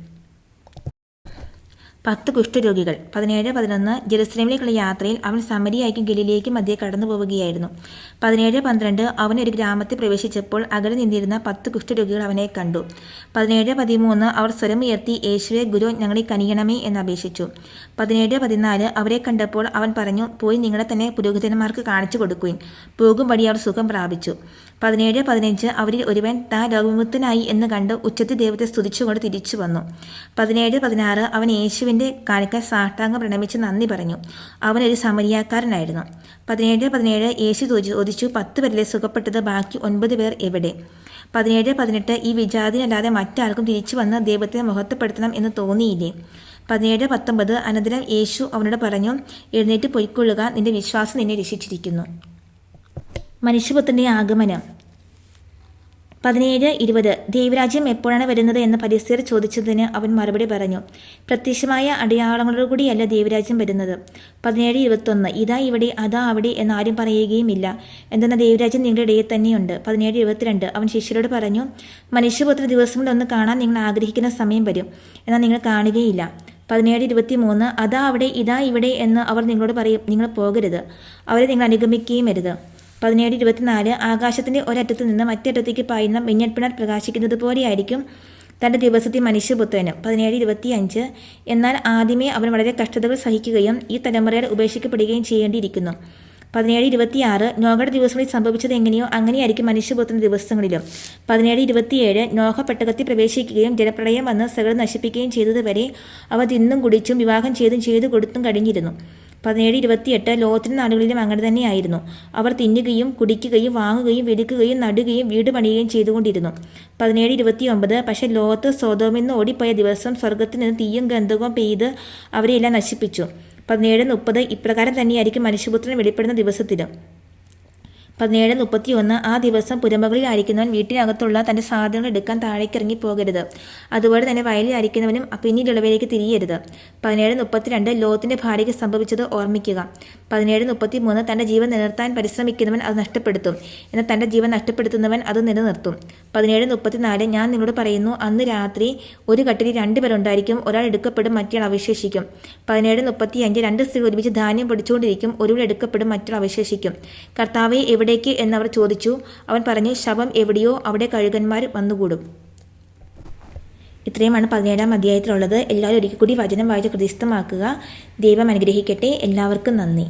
10 കുഷ്ഠരോഗികൾ. 17:11 ജെറുസലേമിലേക്കുള്ള യാത്രയിൽ അവൻ സമരിയായിരിക്കും ഗലീലയ്ക്കും മധ്യേ കടന്നു പോവുകയായിരുന്നു. 17:12 അവൻ ഒരു ഗ്രാമത്തിൽ പ്രവേശിച്ചപ്പോൾ അകലെ നിന്നിരുന്ന 10 കുഷ്ഠരോഗികൾ അവനെ കണ്ടു. 17:13 അവർ സ്വരമുയർത്തി, യേശുവേ ഗുരു, ഞങ്ങളെ കനിയണമേ എന്ന് അപേക്ഷിച്ചു. 17:14 അവരെ കണ്ടപ്പോൾ അവൻ പറഞ്ഞു, പോയി നിങ്ങളെ തന്നെ പുരോഹിതന്മാർക്ക് കാണിച്ചു കൊടുക്കുവിൻ. പോകും വഴി അവർ സുഖം പ്രാപിച്ചു. 17:15 അവരിൽ ഒരുവൻ താൻ രോഗവിമുക്തനായി എന്ന് കണ്ട് ഉച്ചത്തിൽ ദൈവത്തെ സ്തുതിച്ചുകൊണ്ട് തിരിച്ചു വന്നു. 17:16 അവൻ യേശുവിൻ്റെ കാണിക്കാൻ സാഷ്ടാംഗം പ്രണമിച്ച് നന്ദി പറഞ്ഞു. അവനൊരു സമരിയാക്കാരനായിരുന്നു. 17:17 യേശു ചോദിച്ചു, 10 പേരിലെ സുഖപ്പെട്ടത്, ബാക്കി 9 പേർ എവിടെ? 17:18 ഈ വിജാതിനല്ലാതെ മറ്റാർക്കും തിരിച്ചു വന്ന് ദൈവത്തെ മഹത്വപ്പെടുത്തണം എന്ന് തോന്നിയില്ലേ? 17:19 അനന്തരം യേശു അവനോട് പറഞ്ഞു, എഴുന്നേറ്റ് പൊയ്ക്കൊള്ളുക, നിന്റെ വിശ്വാസം നിന്നെ രക്ഷിച്ചിരിക്കുന്നു. മനുഷ്യപുത്രൻ്റെ ആഗമനം. 17:20 ദൈവരാജ്യം എപ്പോഴാണ് വരുന്നത് എന്ന് ഫരിസേയർ ചോദിച്ചതിന് അവൻ മറുപടി പറഞ്ഞു, പ്രത്യക്ഷമായ അടയാളങ്ങളോടുകൂടിയല്ല ദൈവരാജ്യം വരുന്നത്. 17:21 ഇതാ ഇവിടെ അതാ അവിടെ എന്നാരും പറയുകയുമില്ല, എന്തെന്നാൽ ദൈവരാജ്യം നിങ്ങളുടെ ഇടയിൽ തന്നെയുണ്ട്. 17:22 അവൻ ശിഷ്യരോട് പറഞ്ഞു, മനുഷ്യപുത്ര ദിവസങ്ങളൊന്ന് കാണാൻ നിങ്ങൾ ആഗ്രഹിക്കുന്ന സമയം വരും, എന്നാൽ നിങ്ങൾ കാണുകയില്ല. 17:23 അതാ അവിടെ ഇതാ ഇവിടെ എന്ന് അവർ നിങ്ങളോട് പറയും, നിങ്ങൾ പോകരുത്, അവരെ നിങ്ങൾ അനുഗമിക്കുകയും അരുത്. 17:24 ആകാശത്തിൻ്റെ ഒരറ്റത്ത് നിന്ന് മറ്ററ്റത്തേക്ക് പായുന്ന മിന്നൽപ്പിണർ പ്രകാശിക്കുന്നത് പോലെയായിരിക്കും തൻ്റെ ദിവസത്തിൽ മനുഷ്യപുത്രന്. 17:25 എന്നാൽ ആദ്യമേ അവൻ വളരെ കഷ്ടതകൾ സഹിക്കുകയും ഈ തലമുറയിൽ ഉപേക്ഷിക്കപ്പെടുകയും ചെയ്യേണ്ടിയിരിക്കുന്നു. 17:26 നോഹയുടെ ദിവസങ്ങളിൽ സംഭവിച്ചത് എങ്ങനെയോ അങ്ങനെയായിരിക്കും മനുഷ്യപുത്രൻ്റെ ദിവസങ്ങളിലും. 17:27 നോഹ പെട്ടകത്തിൽ പ്രവേശിക്കുകയും ജലപ്രളയം വന്ന് സകലം നശിപ്പിക്കുകയും ചെയ്തതുവരെ അവ തിന്നും കുടിച്ചും വിവാഹം ചെയ്തു കൊടുത്തും കഴിഞ്ഞിരുന്നു. 17:28 ലോത്തിന്റെ നാടുകളിലും അങ്ങനെ തന്നെയായിരുന്നു. അവർ തിന്നുകയും കുടിക്കുകയും വാങ്ങുകയും വിൽക്കുകയും നടുകയും വീട് പണിയുകയും ചെയ്തുകൊണ്ടിരുന്നു. 17:29 പക്ഷെ ലോത്ത് സൊദോമിൽ നിന്ന് ഓടിപ്പോയ ദിവസം സ്വർഗത്തിൽ നിന്ന് തീയും ഗന്ധകവും പെയ്ത് അവരെയെല്ലാം നശിപ്പിച്ചു. 17:30 ഇപ്രകാരം തന്നെയായിരിക്കും മനുഷ്യപുത്രൻ വെളിപ്പെടുന്ന ദിവസത്തിലും. 17:31 ആ ദിവസം പുരമുകളിലായിരിക്കുന്നവൻ വീട്ടിനകത്തുള്ള തൻ്റെ സാധനങ്ങൾ എടുക്കാൻ താഴേക്കിറങ്ങി പോകരുത്. അതുപോലെ തന്നെ വയലിലായിരിക്കുന്നവനും പിന്നീടുള്ളവയിലേക്ക് തിരിയരുത്. 17:32 ലോത്തിന്റെ ഭാര്യയ്ക്ക് സംഭവിച്ചത് ഓർമ്മിക്കുക. 17:33 തൻ്റെ ജീവൻ നിലനിർത്താൻ പരിശ്രമിക്കുന്നവൻ അത് നഷ്ടപ്പെടുത്തും, എന്നാൽ തൻ്റെ ജീവൻ നഷ്ടപ്പെടുത്തുന്നവൻ അത് നിലനിർത്തും. 17:34 ഞാൻ നിങ്ങളോട് പറയുന്നു, അന്ന് രാത്രി ഒരു കട്ടിലിൽ 2 പേർ ഉണ്ടായിരിക്കും, ഒരാൾ എടുക്കപ്പെടും, മറ്റേയാൾ അവശേഷിക്കും. 17:35 2 സ്ത്രീകൾ ഒരുമിച്ച് ധാന്യം പൊടിച്ചുകൊണ്ടിരിക്കും, ഒരുവൾ എടുക്കപ്പെടും, മറ്റൊരാൾ അവശേഷിക്കും. കർത്താവേ, എവിടേക്ക് എന്നവർ ചോദിച്ചു. അവൻ പറഞ്ഞു, ശവം എവിടെയോ അവിടെ കഴുകന്മാർ വന്നുകൂടും. ഇത്രയുമാണ് 17-ാം അധ്യായത്തിലുള്ളത്. എല്ലാവരും ഒരിക്കൽ കൂടി വചനം വായിച്ച് ഹൃദയസ്ഥമാക്കുക. ദൈവം അനുഗ്രഹിക്കട്ടെ. എല്ലാവർക്കും നന്ദി.